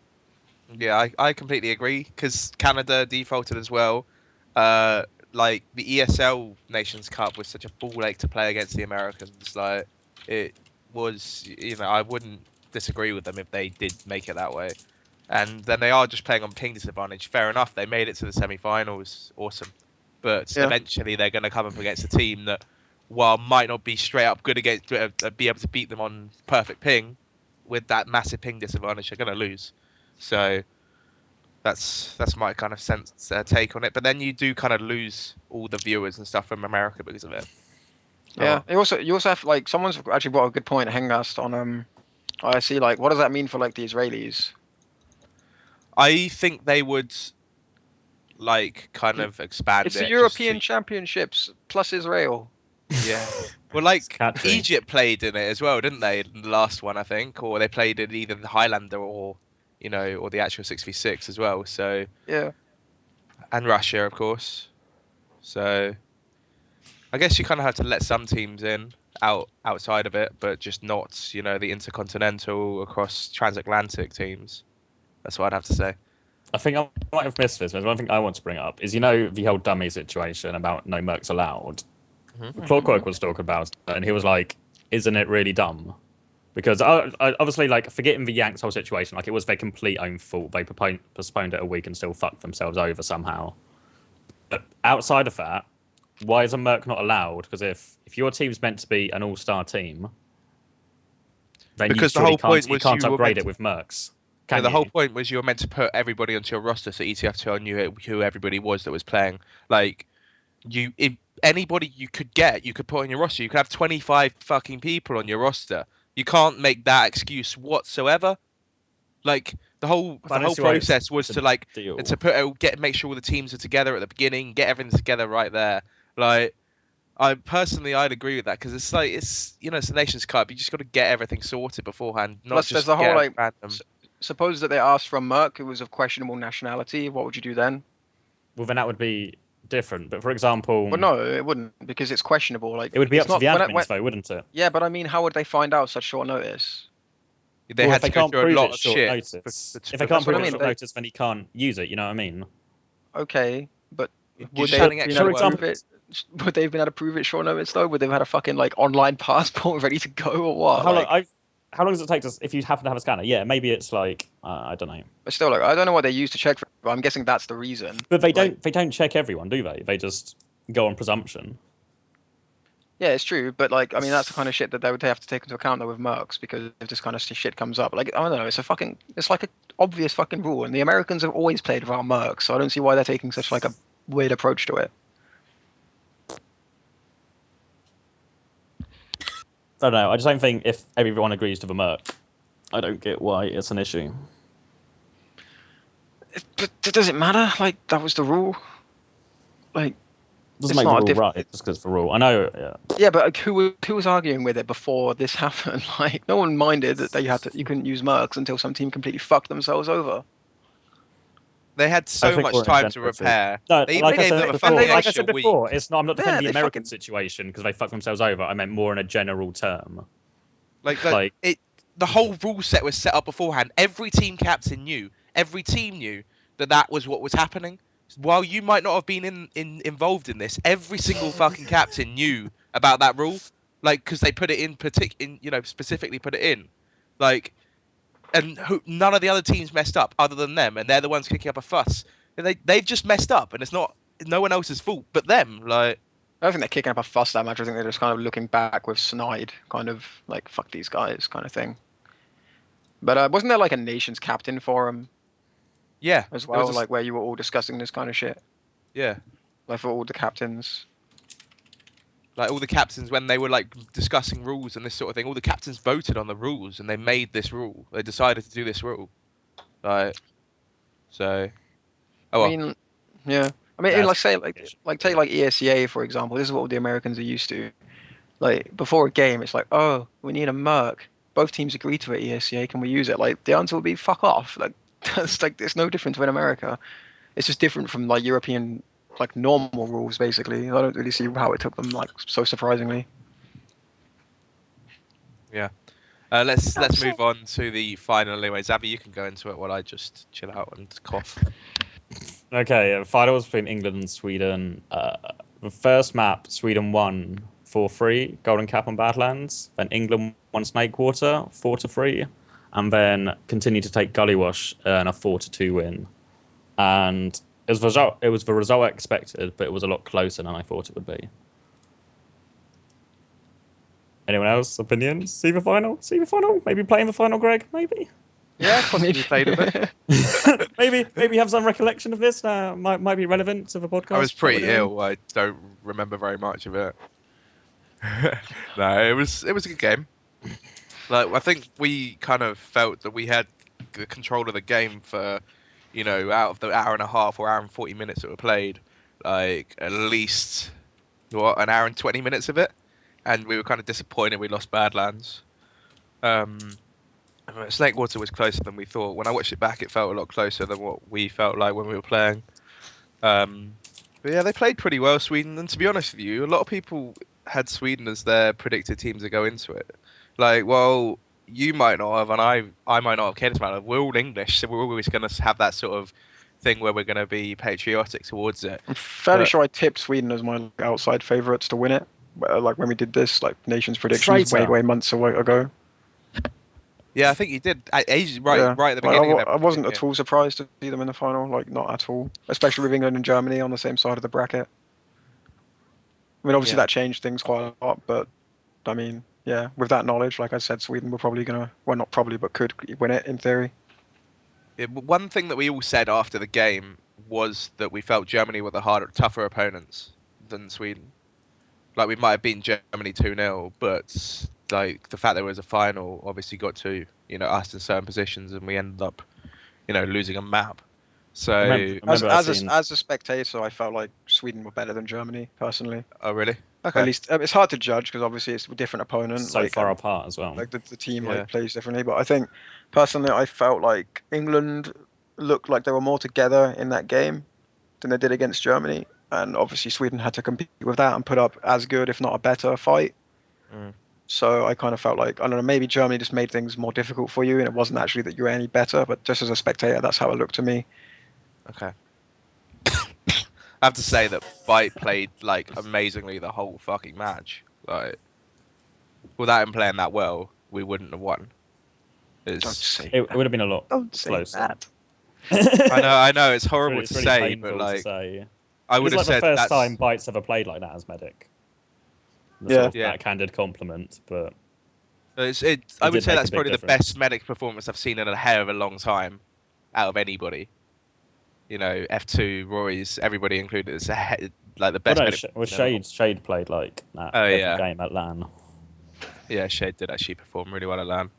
yeah, I completely agree because Canada defaulted as well. Uh, like the ESL Nations Cup was such a ball ache to play against the Americans. Like it was, I wouldn't disagree with them if they did make it that way. And then they are just playing on ping disadvantage. Fair enough, they made it to the semi-finals. Awesome. But Yeah. eventually they're going to come up against a team that, while might not be straight up good against, be able to beat them on perfect ping, with that massive ping disadvantage, they're going to lose. So that's my kind of take on it. But then you do kind of lose all the viewers and stuff from America because of it. Yeah. You also have like someone's actually brought a good point, Hengast, on I see like what does that mean for like the Israelis? I think they would like kind of expand It's the it. Just European Championships plus Israel. yeah. Well, like catchy. Egypt played in it as well, didn't they? In the last one, I think, or they played in either the Highlander or or the actual 6v6 as well. So Yeah. and Russia, of course. So I guess you kind of have to let some teams in outside of it, but just not the intercontinental across transatlantic teams. That's what I'd have to say. I think I might have missed this, but one thing I want to bring up is the whole dummy situation about no mercs allowed. Clockwork was talking about it, and he was like, "Isn't it really dumb?" Because obviously, like, forgetting the Yanks whole situation, like, it was their complete own fault. They postponed it a week and still fucked themselves over somehow. But outside of that, why is a merc not allowed? Because if your team's meant to be an all-star team, then Because the you whole point was can't you were upgrade meant it with mercs. Yeah, Can the whole you? point was you were meant to put everybody onto your roster, so ETF2 knew who everybody was that was playing. Like, if anybody you could put on your roster. You could have 25 fucking people on your roster. You can't make that excuse whatsoever. Like the whole process was to make sure all the teams are together at the beginning, get everything together right there. Like, I'd agree with that because it's like it's a Nations Cup. You just got to get everything sorted beforehand, not Plus, just there's the whole get like. random. Suppose that they asked for a merc who was of questionable nationality. What would you do then? Well, then that would be different. But for example, Well, no, it wouldn't because it's questionable. Like it would be it's up to not the admins, though, wouldn't it? Yeah, but I mean, how would they find out such short notice? They Well, had if they to go can't through a prove lot it of short shit. notice, if they That's can't what prove I it mean, short notice, then he can't use it. You know what I mean? Okay, but You're would just they have adding been extra able to work. prove it? Would they have been able to prove it short notice though? Would they have had a fucking like online passport ready to go or what? How long does it take to, if you happen to have a scanner? Yeah, maybe it's like I don't know. But still, like I don't know what they use to check for. But I'm guessing that's the reason. But they Like, don't check everyone, do they? They just go on presumption. Yeah, it's true, but like I mean, that's the kind of shit that they would have to take into account though with mercs because if this kind of shit comes up, like I don't know, it's like a obvious fucking rule, and the Americans have always played without mercs, so I don't see why they're taking such like a weird approach to it. I don't know. I just don't think if everyone agrees to the merc, I don't get why it's an issue. But does it matter? Like that was the rule. Like Doesn't it's make the not a rule right just because it's the rule. I know. Yeah. Yeah, but like, who was arguing with it before this happened? Like no one minded that you couldn't use mercs until some team completely fucked themselves over. They had so much time to repair. No, They like I gave said them a before, fucking like I extra said before, week. I'm not defending the they American fucking- situation because they fucked themselves over. I meant more in a general term. The whole rule set was set up beforehand. Every team captain knew. Every team knew that was what was happening. While you might not have been involved in this, every single fucking captain knew about that rule. Like, because they put it specifically put it in. Like, and none of the other teams messed up other than them, and they're the ones kicking up a fuss. And they've just messed up, and it's not no one else's fault but them. Like, I don't think they're kicking up a fuss that much. I think they're just kind of looking back with snide, kind of like fuck these guys kind of thing. But wasn't there like a nation's captain forum Yeah, as there was well, a, like where you were all discussing this kind of shit, yeah. like for all the captains? Like all the captains, when they were like discussing rules and this sort of thing, all the captains voted on the rules and they made this rule. They decided to do this rule. Like, so. Oh I well. mean, yeah. I mean, That's like say like take like ESEA for example. This is what the Americans are used to. Like before a game, it's like, oh, we need a merc. Both teams agree to it. ESEA, can we use it? Like the answer would be fuck off. Like that's like it's no different to in America. It's just different from like European like normal rules basically. I don't really see how it took them like so surprisingly. Yeah. Let's move on to the final anyway. Zabby, you can go into it while I just chill out and cough. Okay, final was between England and Sweden. The first map, Sweden won 4-3, Golden Cap on Badlands. Then England won Snakewater 4-3, and then continued to take Gullywash and a 4-2 win. And it was the result I expected, but it was a lot closer than I thought it would be. Anyone else? Opinions? See the final? See the final? Maybe playing the final, Greg? Maybe? Yeah, possibly played a bit. maybe have some recollection of this. Might be relevant to the podcast. I was pretty ill. I don't remember very much of it. No, it was a good game. Like I think we kind of felt that we had the control of the game for, out of the hour and a half or hour and 40 minutes that were played, like at least an hour and 20 minutes of it, and we were kind of disappointed we lost Badlands. Snakewater was closer than we thought. When I watched it back, it felt a lot closer than what we felt like when we were playing. But yeah, they played pretty well, Sweden. And to be honest with you, a lot of people had Sweden as their predicted team to go into it. Like, well, you might not have, and I might not have cared about it. We're all English, so we're always going to have that sort of thing where we're going to be patriotic towards it. I'm fairly sure I tipped Sweden as my outside favourites to win it. Like when we did this, like nations predictions way months ago. Yeah, I think you did. Right at the Like, beginning. I wasn't at all surprised to see them in the final. Like not at all, especially with England and Germany on the same side of the bracket. I mean, obviously that changed things quite a lot, but I mean, yeah, with that knowledge, like I said, Sweden were probably gonna, well, not probably, but could win it in theory. Yeah, one thing that we all said after the game was that we felt Germany were the tougher opponents than Sweden. Like we might have beaten Germany 2-0, but like the fact there was a final obviously got to us in certain positions, and we ended up losing a map. So as a spectator, I felt like Sweden were better than Germany personally. Oh really? Okay. At least it's hard to judge because obviously it's a different opponent. So like, far apart as well. Like the team plays differently, but I think personally I felt like England looked like they were more together in that game than they did against Germany, and obviously Sweden had to compete with that and put up as good, if not a better, fight. So I kind of felt like, I don't know, maybe Germany just made things more difficult for you, and it wasn't actually that you were any better, but just as a spectator, that's how it looked to me. Okay. I have to say that Byte played like amazingly the whole fucking match. Like, without him playing that well, we wouldn't have won. It would have been a lot closer. I know, it's horrible to really say, but like, I would have like said the first time Byte's ever played like that as medic. Backhanded compliment, but I would say that's probably the best medic performance I've seen in a hell of a long time, out of anybody. F2, Roy's, everybody included. It's like the best. Shade played like that every game at LAN. Yeah, Shade did actually perform really well at LAN,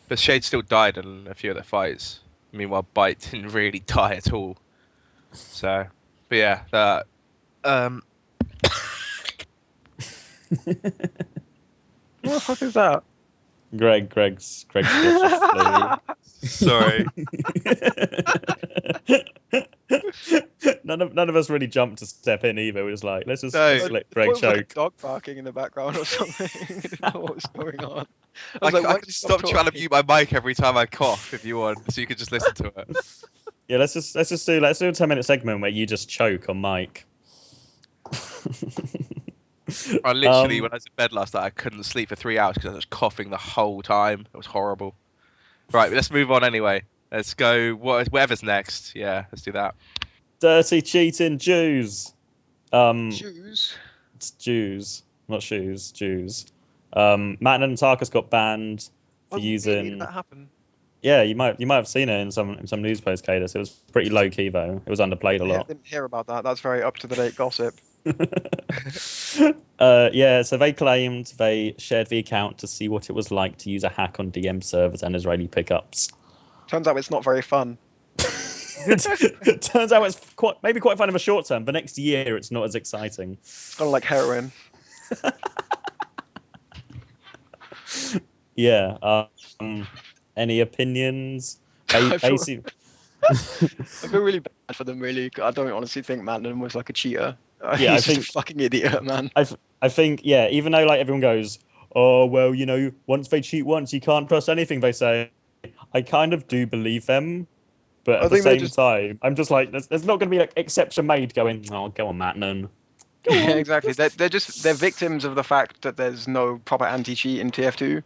but Shade still died in a few of the fights. Meanwhile, Byte didn't really die at all. So, but yeah, What the fuck is that? Greg's Sorry. None of us really jumped to step in either. It was like, let's just let Greg choke. Like a dog barking in the background or something. I didn't know what was going on. I can stop trying to mute my mic every time I cough if you want, so you can just listen to it. Yeah, let's do a 10-minute segment where you just choke on mic. I literally, when I was in bed last night, I couldn't sleep for 3 hours because I was coughing the whole time. It was horrible. Right, let's move on anyway. Let's go. Whatever's next. Yeah, let's do that. Dirty cheating Jews. Jews? It's Jews, not shoes. Jews. matnuN and Tarkus got banned for Oh, really? using. Did that happen? Yeah, you might have seen it in some news post, Cadus. It was pretty low key though. It was underplayed a I lot. didn't hear about that. That's very up to the date gossip. Yeah, so they claimed they shared the account to see what it was like to use a hack on DM servers and Israeli pickups. Turns out it's not very fun. Turns out it's maybe quite fun in the short term. The next year, it's not as exciting. It's kind of like heroin. Yeah. Any opinions? I feel- Basically, I feel really bad for them, really. I don't honestly think matnuN was like a cheater. Yeah, I He's just think- a fucking idiot, man. I think, yeah, even though like everyone goes, oh well, you know, once they cheat once, you can't trust anything they say. I kind of do believe them, but I at the think they same just- time, I'm just like, there's not going to be like exception made. Going, oh, go on, matnuN. Yeah, exactly. They're victims of the fact that there's no proper anti-cheat in TF2.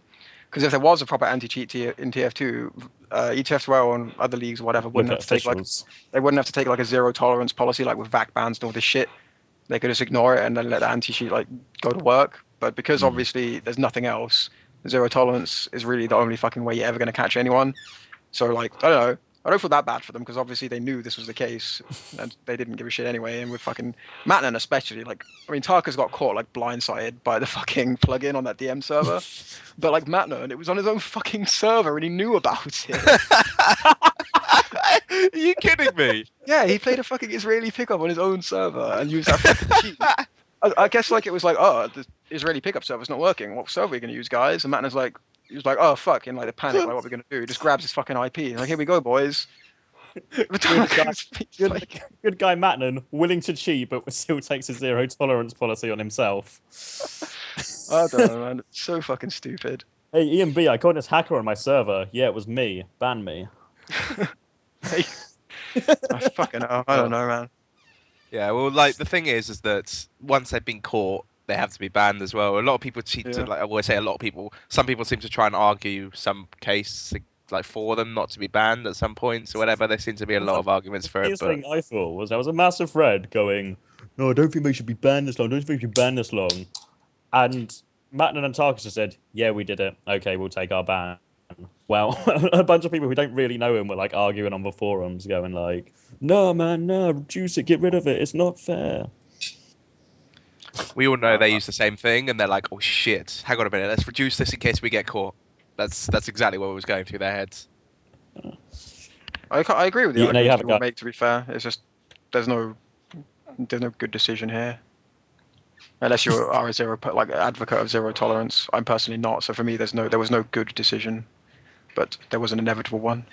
Because if there was a proper anti-cheat in TF2, ETF2 and other leagues or whatever wouldn't have to take like they wouldn't have to take like a zero tolerance policy like with VAC bans and all this shit. They could just ignore it and then let the anti-cheat like go to work. But because obviously there's nothing else, zero tolerance is really the only fucking way you're ever going to catch anyone. So like I don't know. I don't feel that bad for them because obviously they knew this was the case and they didn't give a shit anyway. And with fucking matnuN especially, like I mean, Tarkus got caught like blindsided by the fucking plugin on that DM server, but like matnuN, it was on his own fucking server and he knew about it. Are you kidding me? Yeah, he played a fucking Israeli pickup on his own server and used that fucking cheat. I guess like it was like, oh, the Israeli pickup server's not working. What server are we gonna use, guys? And matnuN's like, he was like, oh fuck, in like the panic, like what we're gonna do? He just grabs his fucking IP. Like here we go, boys. Good guy matnuN, willing to cheat, but still takes a zero tolerance policy on himself. I don't know, man. It's so fucking stupid. Hey, Ian B, I caught this hacker on my server. Yeah, it was me. Ban me. I fucking know. I don't know, man. Yeah, well, like the thing is that once they've been caught, they have to be banned as well. A lot of people cheat. Yeah. Like I always say, a lot of people. Some people seem to try and argue some case like for them not to be banned at some points or whatever. There seem to be a lot of arguments for it. The But thing I thought was there was a massive thread going, no, I don't think they should be banned this long. I don't think they should ban this long. And matnuN and Tarkus just said, yeah, we did it. Okay, we'll take our ban. Well, a bunch of people who don't really know him were like arguing on the forums, going like, no, man, no, reduce it, get rid of it. It's not fair. we all know they use the same thing, and they're like, "Oh shit! Hang on a minute, let's reduce this in case we get caught." That's exactly what was going through their heads. I agree with you. Yeah, no, you have a people go. make, to be fair, it's just there's no good decision here. Unless you are a zero like advocate of zero tolerance. I'm personally not. So for me, there was no good decision, but there was an inevitable one.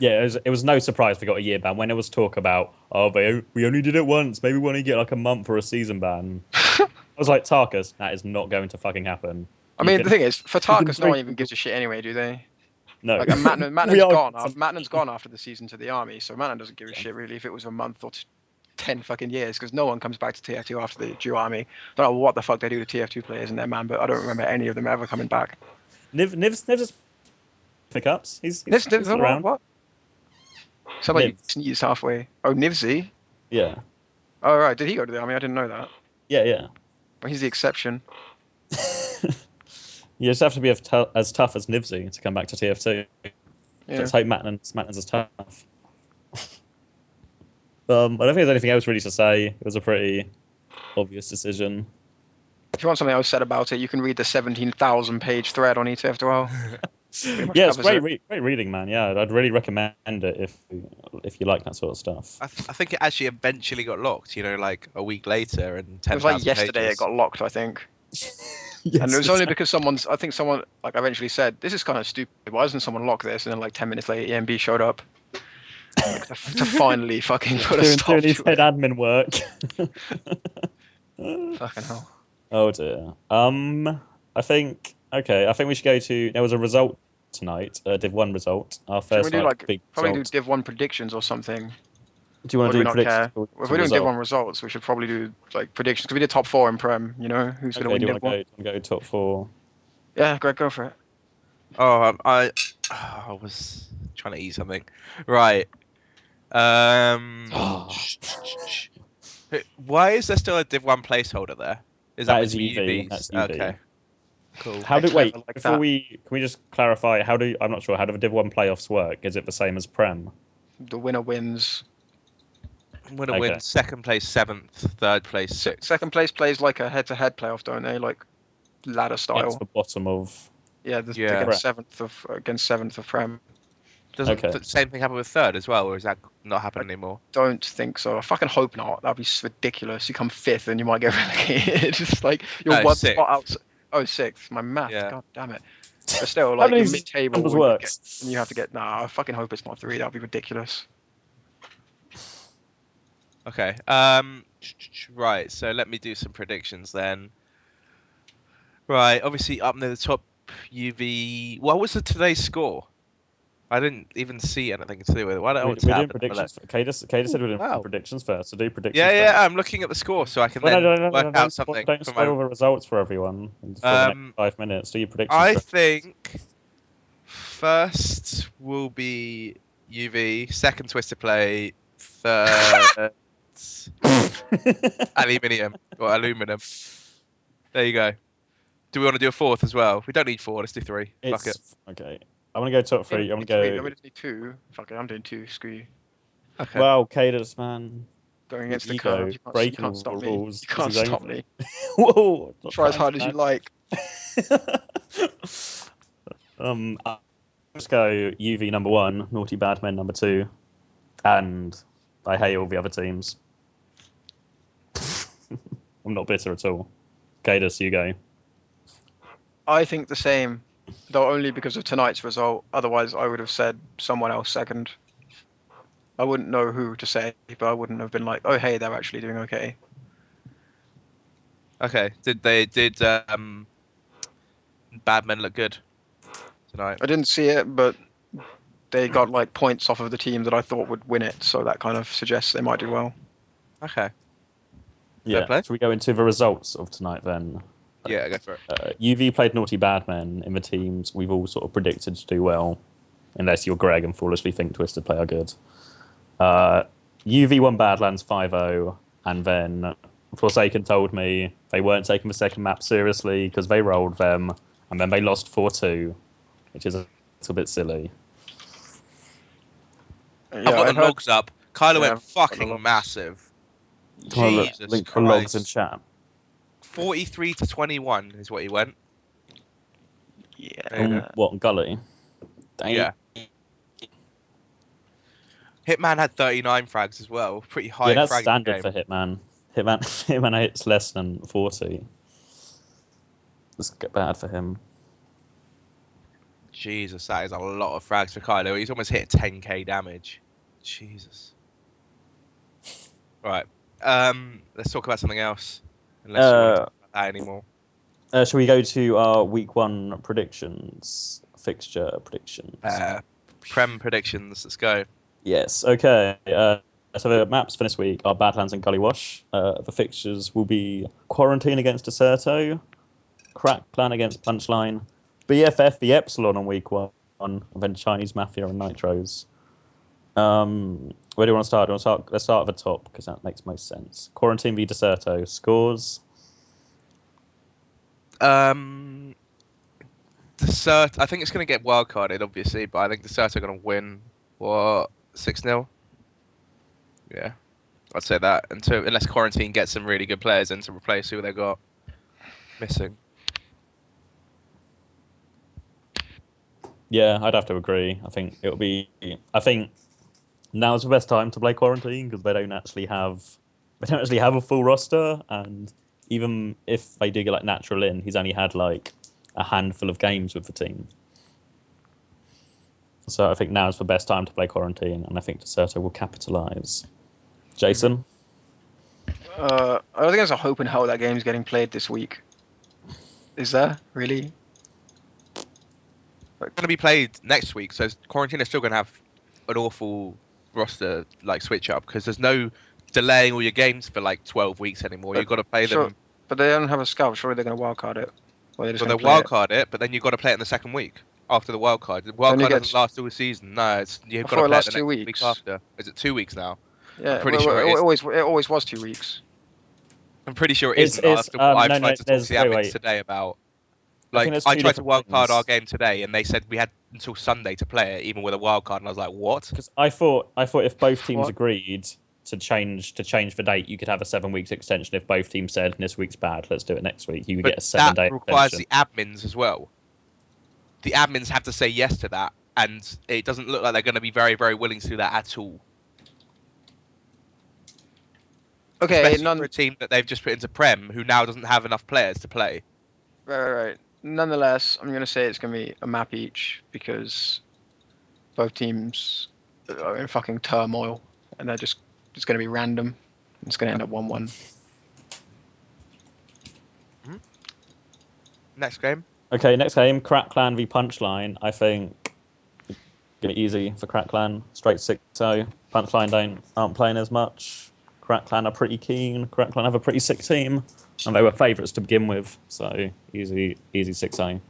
Yeah, it was no surprise we got a year ban. When it was talk about, oh, we only did it once, maybe we only get like a month or a season ban. I was like, Tarkus, that is not going to fucking happen. I mean, the thing is, for Tarkus, no break- one even gives a shit anyway, do they? No. Like, and matnuN's We are- gone. matnuN's gone after the season to the army, so matnuN doesn't give a shit really if it was a month or 10 fucking years, because no one comes back to TF2 after the Jew army. Don't know what the fuck they do to TF2 players in there, man, but I don't remember any of them ever coming back. Niv's is pickups. He's Niv's still around. what? Somebody Nivs. sneezed halfway. Oh, Nivsy? Yeah. Oh, right. Did he go to the army? I didn't know that. Yeah. Well, he's the exception. You just have to be as tough as Nivsy to come back to TF2. Yeah. Let's hope matnuN's as tough. I don't think there's anything else really to say. It was a pretty obvious decision. If you want something else said about it, you can read the 17,000 page thread on ETF2L. Yeah, it's great reading, man. Yeah, I'd really recommend it if you like that sort of stuff. I think it actually eventually got locked. You know, like a week later and 10,000 It was like yesterday pages. it got locked, I think. And it was only because someone like eventually said, this is kind of stupid. Why doesn't someone lock this? And then like 10 minutes later, EMB showed up like, to finally fucking put a stop doing his to head it. admin work. Fucking hell. Oh dear. I think we should go to. There was a result tonight. Div 1 result. Our Should we first do like big probably do result. Div 1 predictions or something? Do you Or want do to we do not care? predictions? If we're doing Div 1 results, we should probably do like predictions because we did top 4 in Prem. You know who's Okay, going do to you win want Div 1? to go top 4? Yeah, Greg, go for it. Oh, I was trying to eat something. Right. Why is there still a Div 1 placeholder there? Is That that is between UV, UVs? that's UV. Okay. Cool. How do They're wait clever like before that. can we just clarify I'm not sure how do the Div 1 playoffs work? Is it the same as Prem? The winner wins. Winner Okay. wins. Second place 7th. Third place 6th. Second place plays like a head-to-head playoff, don't they? Like ladder It's style. the bottom of. Yeah, Yeah. against seventh of Prem. Doesn't Okay. the same thing happen with third as well, or is that not happening anymore? Don't think so. I fucking hope not. That'd be ridiculous. You come fifth and you might get relegated. Just like you're No, one sixth. spot out. Oh, sixth. My math. Yeah. God damn it. But still, How like do you're these mid-table numbers and work? you have to get. Nah, I fucking hope it's not 3. That'd be ridiculous. Okay. Right. So let me do some predictions then. Right. Obviously, up near the top, UV. What was today's score? I didn't even see anything to do with it. Why don't I We're want to tab doing and have a predictions. look? Kata said we're doing Wow. predictions first. So do predictions Yeah, first. yeah. I'm looking at the score so I can Well, then no, work out don't something. don't for spoil my... the results for everyone for the next 5 minutes. Do your predictions I first. think first will be UV, second Twisted Play, third aluminium or aluminum. There you go. Do we want to do a fourth as well? We don't need 4. Let's do 3. Fuck it. Okay. I'm gonna go top 3. I'm gonna Wait, go. we just need 2. Fuck it, I'm doing 2. Screw you. Okay. Wow, Kata's man. Going against the ego, curve. You breaking can't all stop the me. rules. You can't It's his stop own- me. Whoa! not Try as trying hard to, as you man. like. Let's go UV number 1, Naughty Bad Men number 2, and I hate all the other teams. I'm not bitter at all. Katus, you go. I think the same, though only because of tonight's result. Otherwise, I would have said someone else second. I wouldn't know who to say, but I wouldn't have been like, oh, hey, they're actually doing okay. Okay. Did Bad Men look good tonight? I didn't see it, but they got like points off of the team that I thought would win it, so that kind of suggests they might do well. Okay. Yeah. play. Should we go into the results of tonight then? Yeah, go for it. UV played Naughty Bad Men in the teams we've all sort of predicted to do well, unless you're Greg and foolishly think Twisted Play are good. UV won Badlands 5-0, and then Forsaken told me they weren't taking the second map seriously because they rolled them, and then they lost 4-2, which is a little bit silly. I've got the logs up. Kylo Yeah, went I've got the fucking logs. massive. Come on, look, Jesus link for logs in Christ. chat. 43-21 is what he went. Yeah. There you go. What, Gully? Dang. Yeah. Hitman had 39 frags as well. Pretty high Yeah, that's frag standard game. for Hitman. Hitman hits less than 40. That's bad for him. Jesus, that is a lot of frags for Kylo. He's almost hit 10k damage. Jesus. Right. Let's talk about something else. Unless you want to talk about that anymore. Shall we go to our week 1 predictions? Fixture predictions. Prem predictions. Let's go. Yes, okay. So the maps for this week are Badlands and Gully Wash. The fixtures will be Quarantine against Deserto, Crack Clan against Punchline, BFF the Epsilon on week 1, and then Chinese Mafia and Nitros. Where do you want to start? Let's start at the top, because that makes most sense. Quarantine v Deserto. Scores? Desert. I think it's going to get wildcarded, obviously, but I think Desert are going to win. What? 6-0? Yeah. I'd say that. Unless Quarantine gets some really good players in to replace who they got missing. Yeah, I'd have to agree. I think now's the best time to play Quarantine because they don't actually have a full roster, and even if they do get like Natural in, he's only had like a handful of games with the team. So I think now's the best time to play Quarantine, and I think Deserto will capitalise. Jason? I don't think there's a hope in hell that game's getting played this week. Is there really? It's going to be played next week, so Quarantine is still going to have an awful roster like switch up because there's no delaying all your games for like 12 weeks anymore. You've got to play them. But they don't have a scout. Surely they're going to wildcard it. Well, they'll wildcard it, but then you've got to play it in the second week after the wildcard. The wildcard doesn't last all the season. No, you've got to play it the next week after. Is it 2 weeks now? Yeah, I'm pretty sure it is. It always was 2 weeks. I'm pretty sure it It's- isn't it's, after what I've no, tried to talk there's- to the wait, admins wait. today about. I think Like, there's I two tried to different wildcard things. our game today, and they said we had until Sunday to play it, even with a wildcard, and I was like, what? Because I thought if both teams What? agreed to change the date, you could have a 7 weeks extension. If both teams said this week's bad, let's do it next week, you would But get a 7-day that requires extension. the admins as well. The admins have to say yes to that, and it doesn't look like they're going to be very, very willing to do that at all. Okay, Especially for a team that they've just put into Prem, who now doesn't have enough players to play. right. Nonetheless, I'm gonna say it's gonna be a map each because both teams are in fucking turmoil, and they're just it's gonna be random. It's gonna end up 1-1. Next game. Okay, next game, Crack Clan v Punchline. I think gonna be easy for Crack Clan. Straight 6-0. Punchline aren't playing as much. Crack Clan are pretty keen. Crack Clan have a pretty sick team, and they were favourites to begin with. So easy 6-0.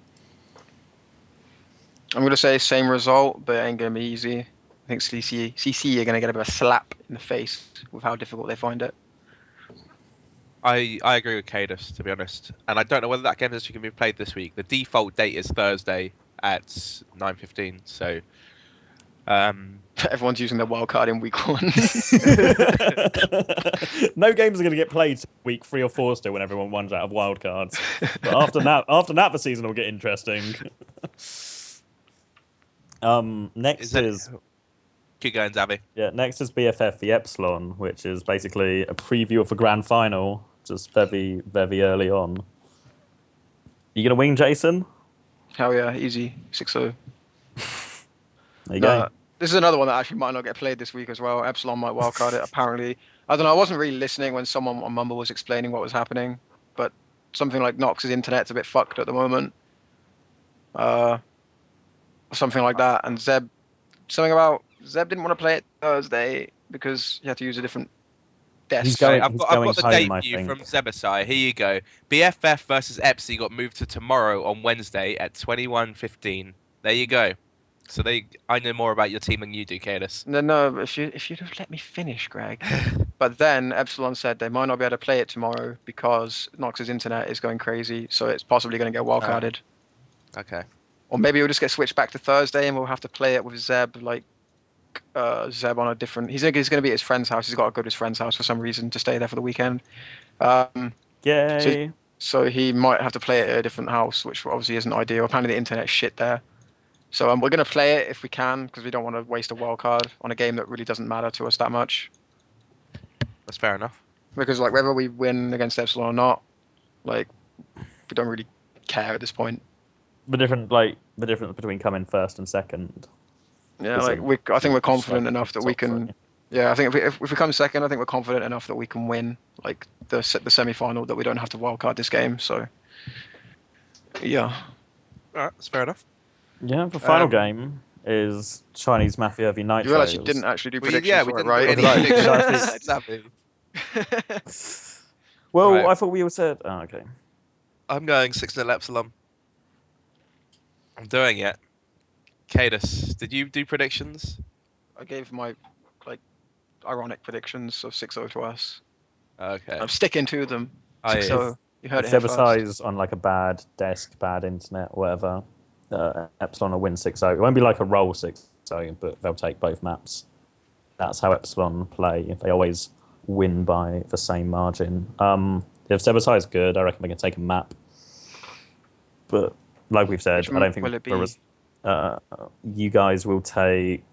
I'm gonna say same result, but it ain't gonna be easy. I think CC are gonna get a bit of a slap in the face with how difficult they find it. I agree with Cadus, to be honest. And I don't know whether that game is actually going to be played this week. The default date is Thursday at 9:15, so... Everyone's using their wild card in week 1. No games are going to get played week 3 or 4 still when everyone runs out of wild cards. But after that, the season will get interesting. Next is Keep going, Zabby. Yeah, next is BFF the Epsilon, which is basically a preview of the grand final, just very, very early on. You gonna win, Jason? Hell yeah, easy 6-0. There you go. This is another one that actually might not get played this week as well. Epsilon might wildcard it. Apparently, I don't know. I wasn't really listening when someone on Mumble was explaining what was happening, but something like Nox's internet's a bit fucked at the moment. Something like that. And Zeb didn't want to play it Thursday because he had to use a different desk. He's going- I've got the home, date I for you think. from Zebasai. Here you go. BFF versus Epsi got moved to tomorrow on Wednesday at 21:15. There you go. So I know more about your team than you do, Cadus. No, if you'd have let me finish, Greg. But then Epsilon said they might not be able to play it tomorrow because Nox's internet is going crazy, so it's possibly going to get wildcarded. Okay. Or maybe it'll just get switched back to Thursday and we'll have to play it with Zeb, Zeb on a different... He's going to be at his friend's house. He's got to go to his friend's house for some reason to stay there for the weekend. Yay! So he might have to play it at a different house, which obviously isn't ideal. Apparently the internet's shit there. So we're going to play it if we can, because we don't want to waste a wild card on a game that really doesn't matter to us that much. That's fair enough. Because whether we win against Epsilon or not, we don't really care at this point. The difference between coming first and second. Yeah, I think we're confident enough that we can. Yeah, I think if we come second, I think we're confident enough that we can win the semi-final, that we don't have to wildcard this game. So, yeah. All right, that's fair enough. Yeah, the final game is Chinese Mafia v Nitros. You realize you didn't actually do predictions Yeah, for we it, didn't right? do any predictions. Well, Right. I thought we all said... Oh, okay. I'm going 6-0 Epsilon. I'm doing it. Cadus, did you do predictions? I gave my ironic predictions of 6-0 to us. Okay. I'm sticking to them. Oh, yeah. 6-0. You heard it here first. Zebasai's on a bad desk, bad internet, whatever. Epsilon will win 6-0. It won't be like a roll 6-0, but they'll take both maps. That's how Epsilon play. They always win by the same margin. If Zebasai is good, I reckon they can take a map. But like we've said, Which I don't think will it be? you guys will take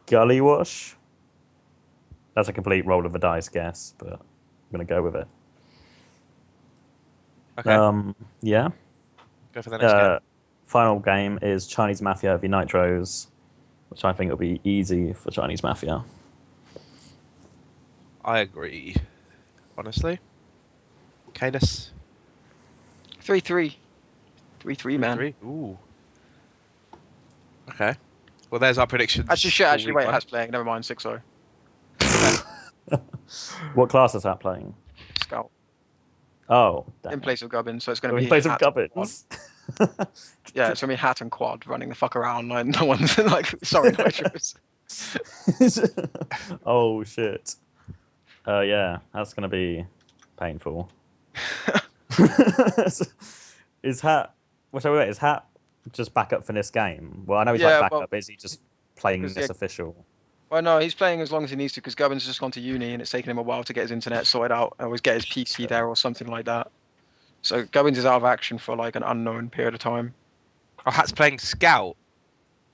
Gully Wash. That's a complete roll of the dice guess, but I'm going to go with it. Okay. Yeah. Go for the next game. Final game is Chinese Mafia v Nitros, which I think will be easy for Chinese Mafia. I agree. Honestly. Cadus. 3-3. 3-3, man. 3. Ooh. Okay. Well, there's our predictions. Actually, wait, Hat's playing. Never mind, 6-0. What class is that playing? Scout. Oh, damn. In place of Gubbin, so it's going to be In place of Hat. Gubbins. Yeah, it's going to be Hat and Quad running the fuck around. No one's sorry, Nitros. Oh, shit. Yeah, that's gonna be painful. Is Hat? Is Hat just backup for this game? Well, I know he's like Yeah, backup, well, but is he just playing because this official? well, no, he's playing as long as he needs to because Gubbin's just gone to uni and it's taken him a while to get his internet sorted out. Always get his PC there or something like that. So Gubbins is out of action for like an unknown period of time. Oh, Hat's playing Scout.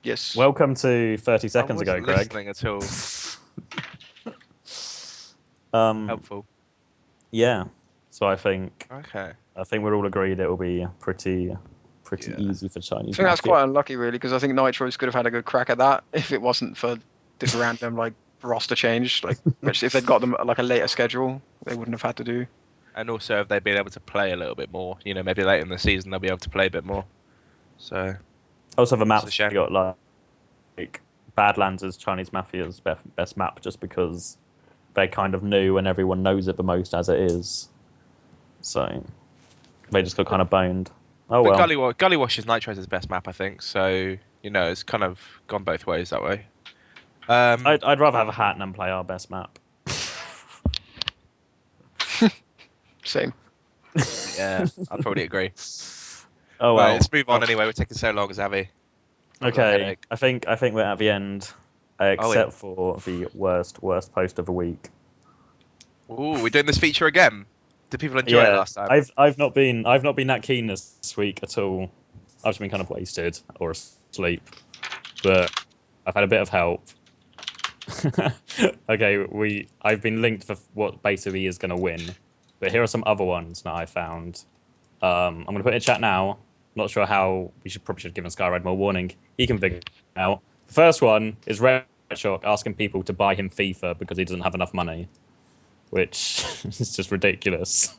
Yes. Welcome to 30 I seconds ago, wasn't Greg. listening at all. Helpful. Yeah. So I think Okay. we're all agreed it will be pretty easy for I Chinese. think that's Mafia. quite unlucky, really, because I think Nitros could have had a good crack at that if it wasn't for this random like roster change. Like, which if they'd got them like a later schedule, they wouldn't have had to do. And also, if they've been able to play a little bit more, maybe later in the season they'll be able to play a bit more. So. Also, the It's map a shame. got like Badlands is Chinese Mafia's best map, just because they're kind of new and everyone knows it the most as it is. So they just got kind of boned. Oh But well. Gully Wash is Nitro's best map, I think. So it's kind of gone both ways that way. I'd rather have a Hat than play our best map. Same. Yeah, I'd probably agree. Oh well. Right, let's move on anyway. We're taking so long, Xavi. Okay, I think we're at the end, except for the worst post of the week. Ooh, we're doing this feature again. Did people enjoy it last time? I've not been that keen this week at all. I've just been kind of wasted or asleep, but I've had a bit of help. Okay, I've been linked for what basically is going to win, but here are some other ones that I found. I'm going to put it in chat now. Not sure how we probably should have given Skyride more warning. He can figure it out. The first one is Red Shock asking people to buy him FIFA because he doesn't have enough money, which is just ridiculous.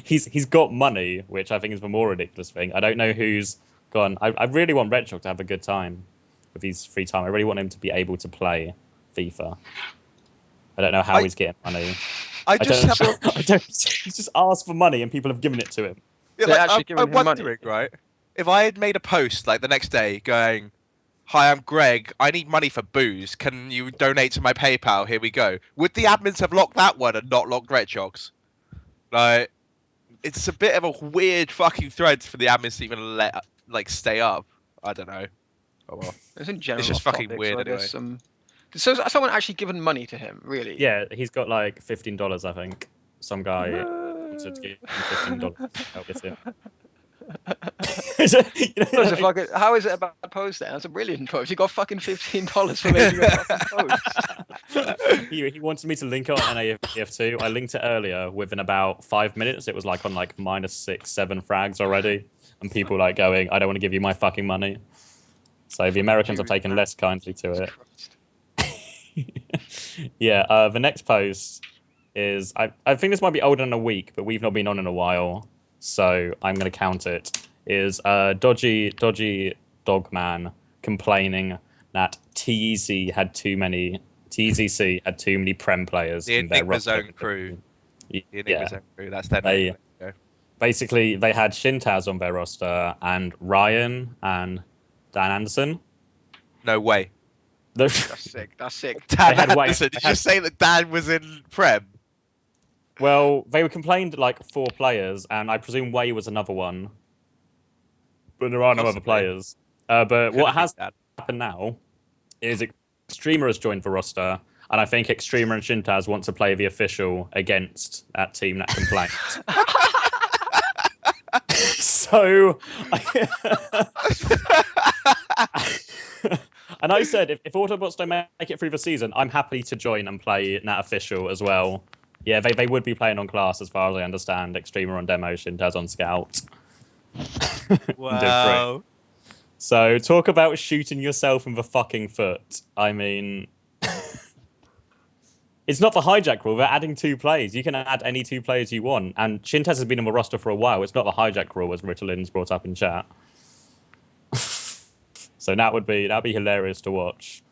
He's got money, which I think is the more ridiculous thing. I don't know who's gone. I really want Red Shock to have a good time with his free time. I really want him to be able to play FIFA. I don't know how he's getting money. He's just asked for money and people have given it to him. Yeah, They're actually giving I'm him wondering, money. right? If I had made a post like the next day going, "Hi, I'm Greg. I need money for booze. Can you donate to my PayPal? Here we go." Would the admins have locked that one and not locked Red Shocks? Like, it's a bit of a weird fucking thread for the admins to even let stay up. I don't know. Oh well. It's in general. It's just off fucking topic, weird so anyway. there's some. So has someone actually given money to him? Really? Yeah, he's got like $15, I think. Some guy wanted to give him $15 to help with it. How is it a bad post then? That's a brilliant post. You got fucking $15 for making a fucking post. He wanted me to link it on TF2. I linked it earlier. Within about 5 minutes, it was like on like -6, 7 frags already, and people like going, "I don't want to give you my fucking money." So the Americans have taken less kindly to it. Yeah, the next post is I think this might be older than a week, but we've not been on in a while, so I'm going to count it. Is dodgy Dogman complaining that TEC had too many Prem players The in their Enigma roster. Zone crew. The Yeah. Enigma Zone crew. That's their name. Basically, they had Shintaz on their roster and Ryan and Dan Anderson. No way. That's sick. That's sick. Dan Anderson. Did you say that Dan was in Prem? Well, they were complained like 4 players, and I presume Way was another one. But there are no other players. But what has happened now is Extremer has joined the roster, and I think Extremer and Shintaz want to play the official against that team that complained. So, and I said, if Autobots don't make it through the season, I'm happy to join and play Nat Official as well. Yeah, they would be playing on Class, as far as I understand. Extremer on Demo, Shintaz on Scout. Wow. So, talk about shooting yourself in the fucking foot. I mean... It's not the hijack rule. They're adding 2 players. You can add any 2 players you want. And Shintaz has been on the roster for a while. It's not the hijack rule, as Ritalин's brought up in chat. So that'd be hilarious to watch.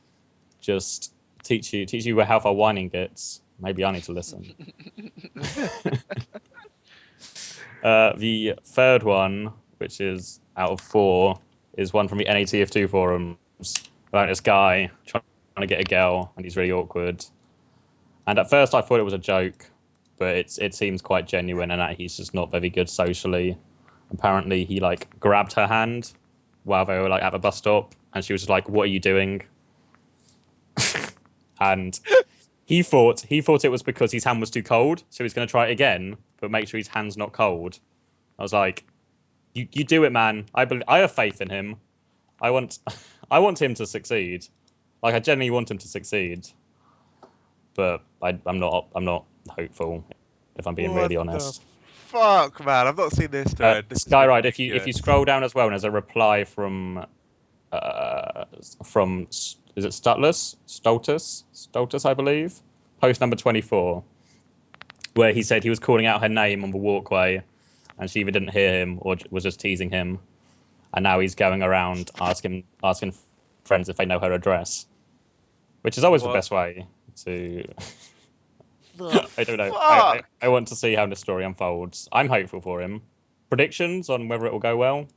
Just teach you how far whining gets. Maybe I need to listen. The third one, which is out of 4, is one from the NATF2 forums about this guy trying to get a girl, and he's really awkward. And at first I thought it was a joke, but it seems quite genuine and that he's just not very good socially. Apparently he like grabbed her hand while they were like at the bus stop, and she was just like, "What are you doing?" And he thought it was because his hand was too cold, so he's going to try it again, but make sure his hand's not cold. I was like, "You do it, man. I have faith in him. I want him to succeed. Like I genuinely want him to succeed." But I'm not hopeful, if I'm being really honest. Fuck, man, I've not seen this thread. Skyride, if you scroll down as well, and there's a reply from is it Stultus, I believe, post number 24, where he said he was calling out her name on the walkway, and she either didn't hear him or was just teasing him, and now he's going around asking friends if they know her address, which is always the best way to. I don't know. I want to see how the story unfolds. I'm hopeful for him. Predictions on whether it will go well?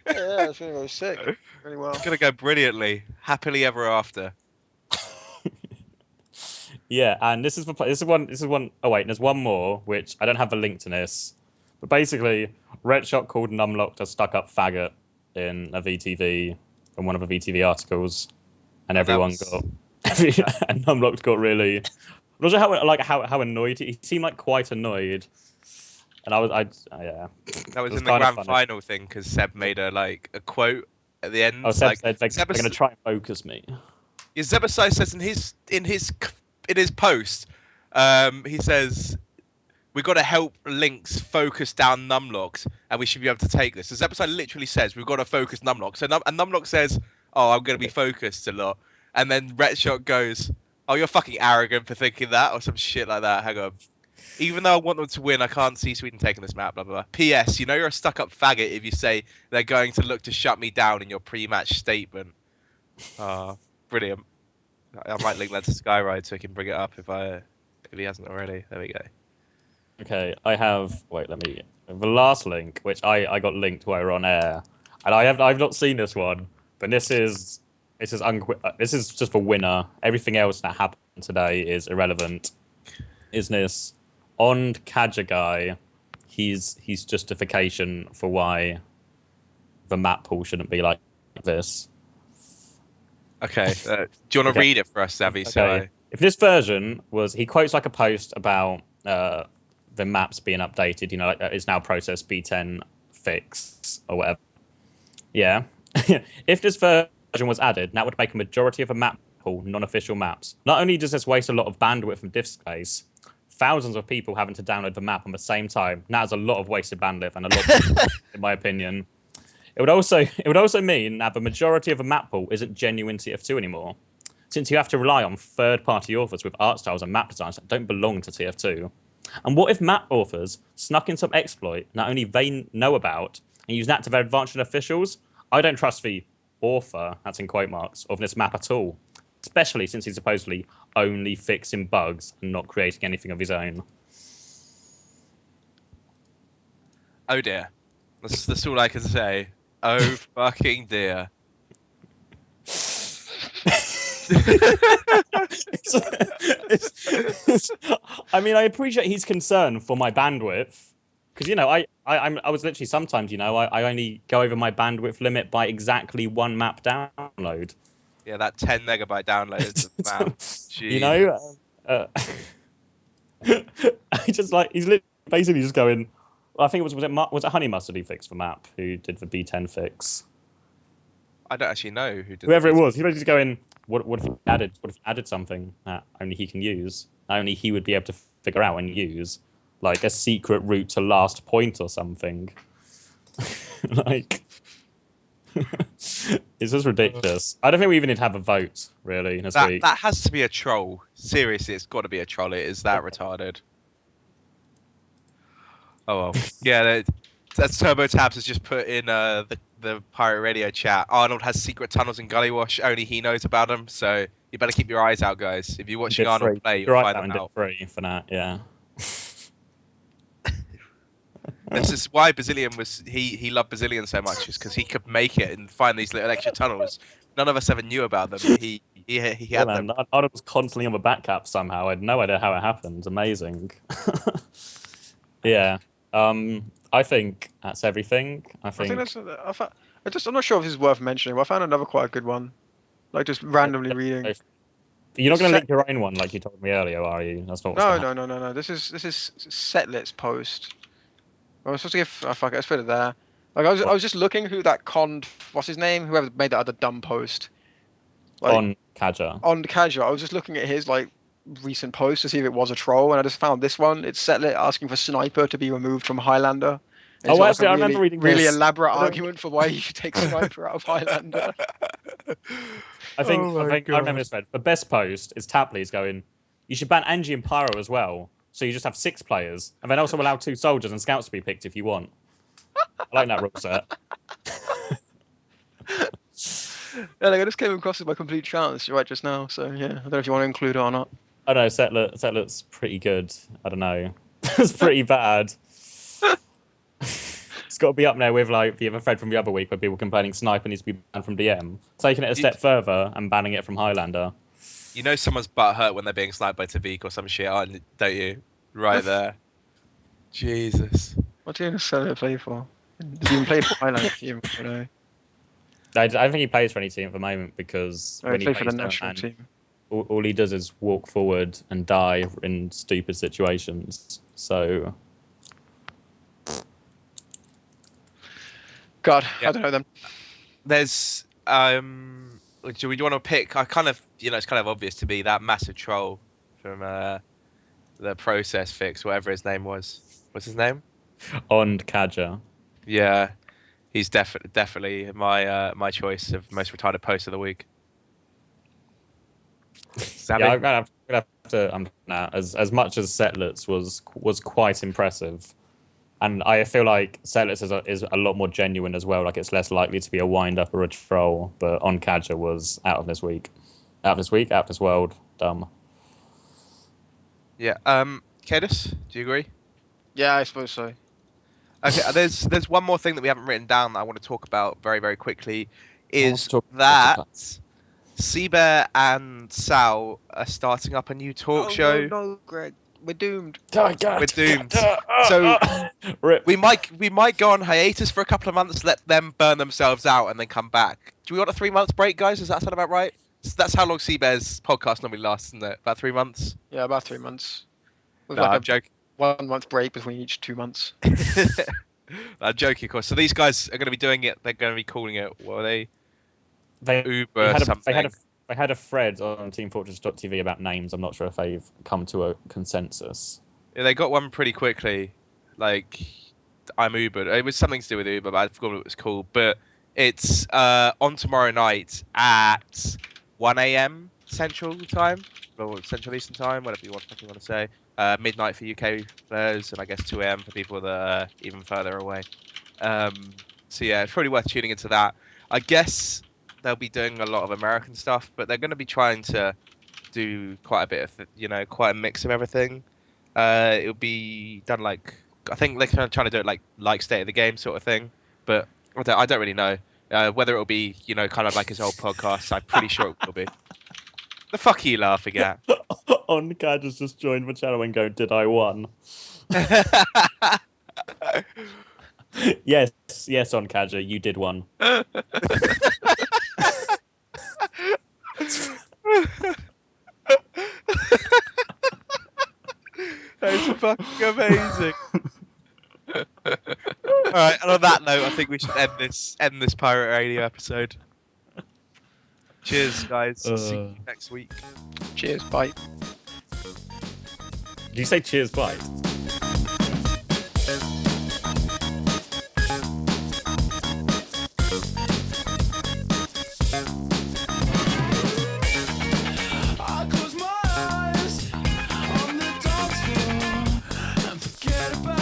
Yeah, it's gonna go sick. Really well. It's gonna go brilliantly. Happily ever after. Yeah, and this is one. Oh wait, there's one more which I don't have the link to this, but basically, Red Shot called Numlocked a stuck-up faggot in a VTV, in one of the VTV articles, and everyone got. And Numlocked got really. I'm not sure how annoyed he seemed, like quite annoyed, and yeah. That was in the grand final thing because Seb made a quote at the end. Oh, Seb said they're going to try and focus me. Yeah, Zebasai says in his post, he says we got to help Lynx focus down Numlocked, and we should be able to take this. So Zebasai literally says we've got to focus Numlocked. So and Numlocked says, "Oh, I'm going to be focused a lot," and then Red Shot goes, "Oh, you're fucking arrogant for thinking that," or some shit like that. Hang on. Even though I want them to win, I can't see Sweden taking this map, blah, blah, blah. P.S. You know you're a stuck-up faggot if you say they're going to look to shut me down in your pre-match statement. Brilliant. I might link that to Skyride so he can bring it up if he hasn't already. There we go. Okay, I have... Wait, the last link, which I got linked while we were on air, and I've not seen this one, but this is just for winner. Everything else that happened today is irrelevant. Isn't this on Kaja guy? His justification for why the map pool shouldn't be like this. Okay, do you want to read it for us, Savvy? Okay. So if this version was, he quotes like a post about the maps being updated. You know, like it's now process B10 fix or whatever. Yeah, if this version was added, that would make a majority of a map pool non-official maps. Not only does this waste a lot of bandwidth from disk space, thousands of people having to download the map on the same time. That is a lot of wasted bandwidth and a lot, in my opinion. It would also mean that the majority of a map pool isn't genuine TF2 anymore, since you have to rely on third-party authors with art styles and map designs that don't belong to TF2. And what if map authors snuck in some exploit that only they know about and use that to their advantage officials? I don't trust the author, that's in quote marks, of this map at all, especially since he's supposedly only fixing bugs and not creating anything of his own. oh dear. That's all I can say. Oh fucking dear. I mean, I appreciate his concern for my bandwidth, because you know, I was literally sometimes, you know, I only go over my bandwidth limit by exactly one map download. Yeah, that 10 megabyte download is the map. You know, I just like he's basically just going. I think was it Honey Mustard he fixed for map who did the B10 fix. I don't actually know who did. Whoever it was, he was just going. What if he added something that only he can use? Only he would be able to figure out and use, like a secret route to last point or something. Like, it's just ridiculous. I don't think we even need to have a vote, really, this week. That has to be a troll. Seriously, it's got to be a troll. It is that retarded. Oh well. Yeah, that's Turbo Tabs has just put in the Pirate Radio chat. Arnold has secret tunnels in Gully Wash. Only he knows about them. So you better keep your eyes out, guys. If you're watching Arnold play, you'll find them out. Free for that, yeah. This is why Bazillion he loved Bazillion so much, is because he could make it and find these little extra tunnels. None of us ever knew about them. He he Yeah, had man, them. Arnold was constantly on the back cap somehow. I had no idea how it happened. Amazing. Yeah. I think that's everything. I I think think. that's. I'm not sure if this is worth mentioning, but I found another quite good one. Like just randomly reading. You're not going to Set. link your own one like you told me earlier, are you? That's not what's No, going to no, no, no, no. This is Setlit's post. I was supposed to give. Oh, fuck it. Let's put it there. Like happen. I was just looking who that conned. What's his name? Whoever made that other dumb post. Like On Kaja. on the casual. I was just looking at his like recent post to see if it was a troll, and I just found this one. It's Setlit asking for Sniper to be removed from Highlander. And he's Oh, got, like, actually, a I remember reading really this. elaborate I don't- argument for why you should take Sniper out of Highlander. I think, Oh my I remember God. this thread. The best post is Tapley's going, you should ban Angie and Pyro as well. So you just have 6 players, and then also allow 2 soldiers and scouts to be picked if you want. I like that rule set. Yeah, like I just came across it by complete chance right just now. So yeah, I don't know if you want to include it or not. I don't know, Setlit's pretty good. I don't know. It's pretty bad. It's got to be up there with like the other thread from the other week where people complaining Sniper needs to be banned from DM. Taking it a step further and banning it from Highlander. You know someone's butt hurt when they're being sniped by Tavik or some shit, don't you? Right there. Jesus. What do you Setlit play for? Does he even play for Highlander? Even, you know? I don't think he plays for any team at the moment because Oh, when he he played for the plays for a national man, team. all he does is walk forward and die in stupid situations. So God, Yeah. I don't know them. There's do we want to pick? I kind of, it's kind of obvious to me that massive troll from the process fix, whatever his name was. What's his name? on Kaja. Yeah, he's definitely my choice of most retarded post of the week. Sammy? Yeah, I'm gonna have to. Nah, as much as Setlit's was quite impressive, and I feel like Setlit's is a lot more genuine as well. Like it's less likely to be a wind up or a troll. But on Kaja was out of this week, out of this world. Dumb. Yeah. Cadis, do you agree? Yeah, I suppose so. Okay. There's one more thing that we haven't written down that I want to talk about very very quickly. Is talk that about Seabear and Sal are starting up a new talk show. No, Greg, we're doomed. We're doomed. So Rip. we might go on hiatus for a couple of months, let them burn themselves out, and then come back. Do we want a 3 month break, guys? Does that sound about right? So that's how long Seabear's podcast normally lasts, isn't it? About 3 months. Yeah, about 3 months. With No, like I'm a joking. 1 month break between each 2 months. I'm joking, of course. So these guys are going to be doing it. They're going to be calling it. What are they? They Uber had something. they had a thread on TeamFortress.tv about names. I'm not sure if they've come to a consensus. Yeah, they got one pretty quickly. Like, I'm Uber. It was something to do with Uber, but I forgot what it was called. But it's on tomorrow night at 1 a.m. Central Time, or Central Eastern Time, whatever you want to say. Midnight for UK players, and I guess 2 a.m. for people that are even further away. So yeah, it's probably worth tuning into that. I guess they'll be doing a lot of American stuff, but they're going to be trying to do quite a bit of, quite a mix of everything. It'll be done like, I think they're kind of trying to do it like State of the Game sort of thing, but I don't really know. Whether it'll be, kind of like his old podcast, I'm pretty sure it will be. The fuck are you laughing at? On Kaja's just joined the channel and go, did I won? Yes, on Kaja, you did one. That's fucking amazing. Alright, and on that note, I think we should end this Pirate Radio episode. Cheers, guys. See you next week. Cheers, bye. Did you say cheers, bye? I close my eyes on the dance floor and forget about